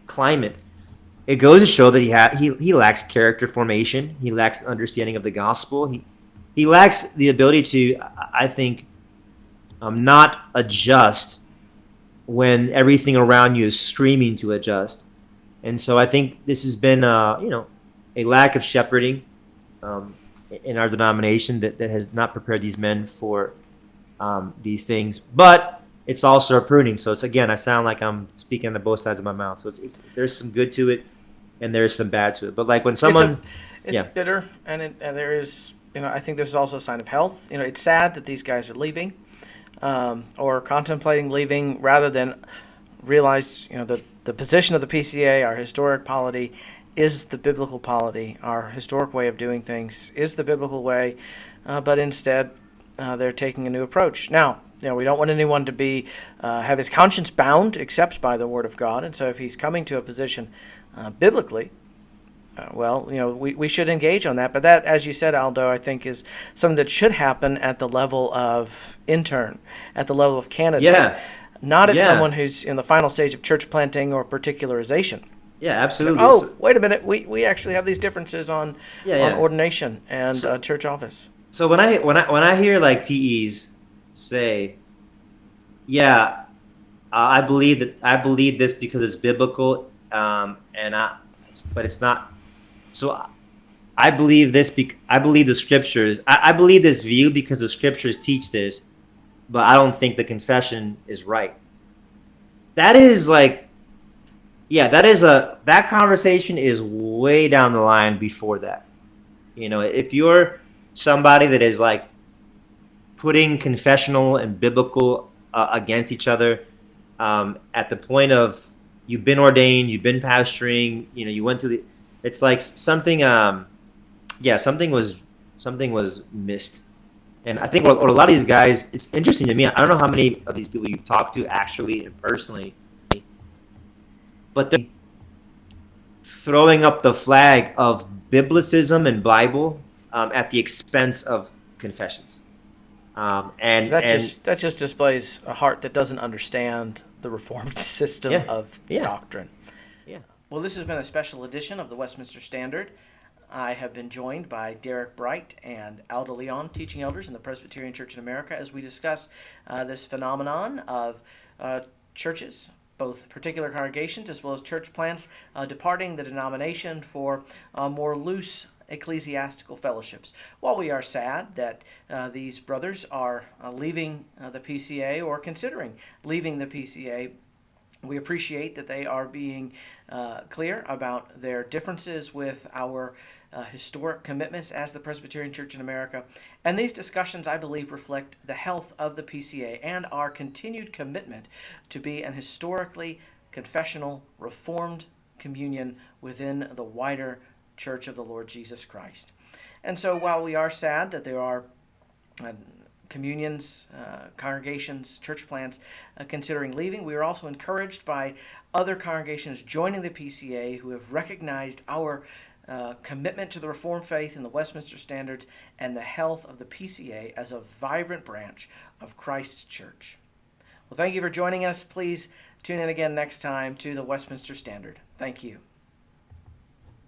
climate, it goes to show that he lacks character formation. He lacks understanding of the gospel. He lacks the ability to, I think, not adjust when everything around you is screaming to adjust. And so I think this has been, a lack of shepherding in our denomination that has not prepared these men for these things, but it's also a pruning. So it's, again, I sound like I'm speaking on both sides of my mouth. So it's there's some good to it, and there's some bad to it. But like when someone, it's bitter, and there is, I think this is also a sign of health. It's sad that these guys are leaving, or contemplating leaving, rather than realize, that the position of the PCA, our historic polity, is the biblical polity. Our historic way of doing things is the biblical way, but instead they're taking a new approach. Now, we don't want anyone to be have his conscience bound except by the Word of God, and so if he's coming to a position biblically, we should engage on that. But that, as you said, Aldo, I think is something that should happen at the level of intern, at the level of candidate. Yeah. Not at someone who's in the final stage of church planting or particularization. Yeah, absolutely. Oh, wait a minute. We actually have these differences on ordination and church office. So when I hear like TEs say, I believe this because it's biblical, but it's not. So I believe this. I believe the scriptures. I believe this view because the scriptures teach this, but I don't think the confession is right. That is like, that conversation is way down the line before that. If you're somebody that is like putting confessional and biblical against each other, at the point of you've been ordained, you've been pastoring, you went through it's like something, something was missed. And I think what a lot of these guys, it's interesting to me. I don't know how many of these people you've talked to actually and personally, but they're throwing up the flag of biblicism and Bible at the expense of confessions. And that just displays a heart that doesn't understand the Reformed system of doctrine. Yeah. Well, this has been a special edition of the Westminster Standard. I have been joined by Derek Brite and Aldo Leon, teaching elders in the Presbyterian Church in America, as we discuss this phenomenon of churches, both particular congregations as well as church plants, departing the denomination for more loose ecclesiastical fellowships. While we are sad that these brothers are leaving the PCA or considering leaving the PCA, we appreciate that they are being clear about their differences with our historic commitments as the Presbyterian Church in America. And these discussions, I believe, reflect the health of the PCA and our continued commitment to be an historically confessional, reformed communion within the wider Church of the Lord Jesus Christ. And so while we are sad that there are communions, congregations, church plants considering leaving, we are also encouraged by other congregations joining the PCA who have recognized our commitment to the Reformed faith in the Westminster Standards and the health of the PCA as a vibrant branch of Christ's church. Well, thank you for joining us. Please tune in again next time to the Westminster Standard. Thank you.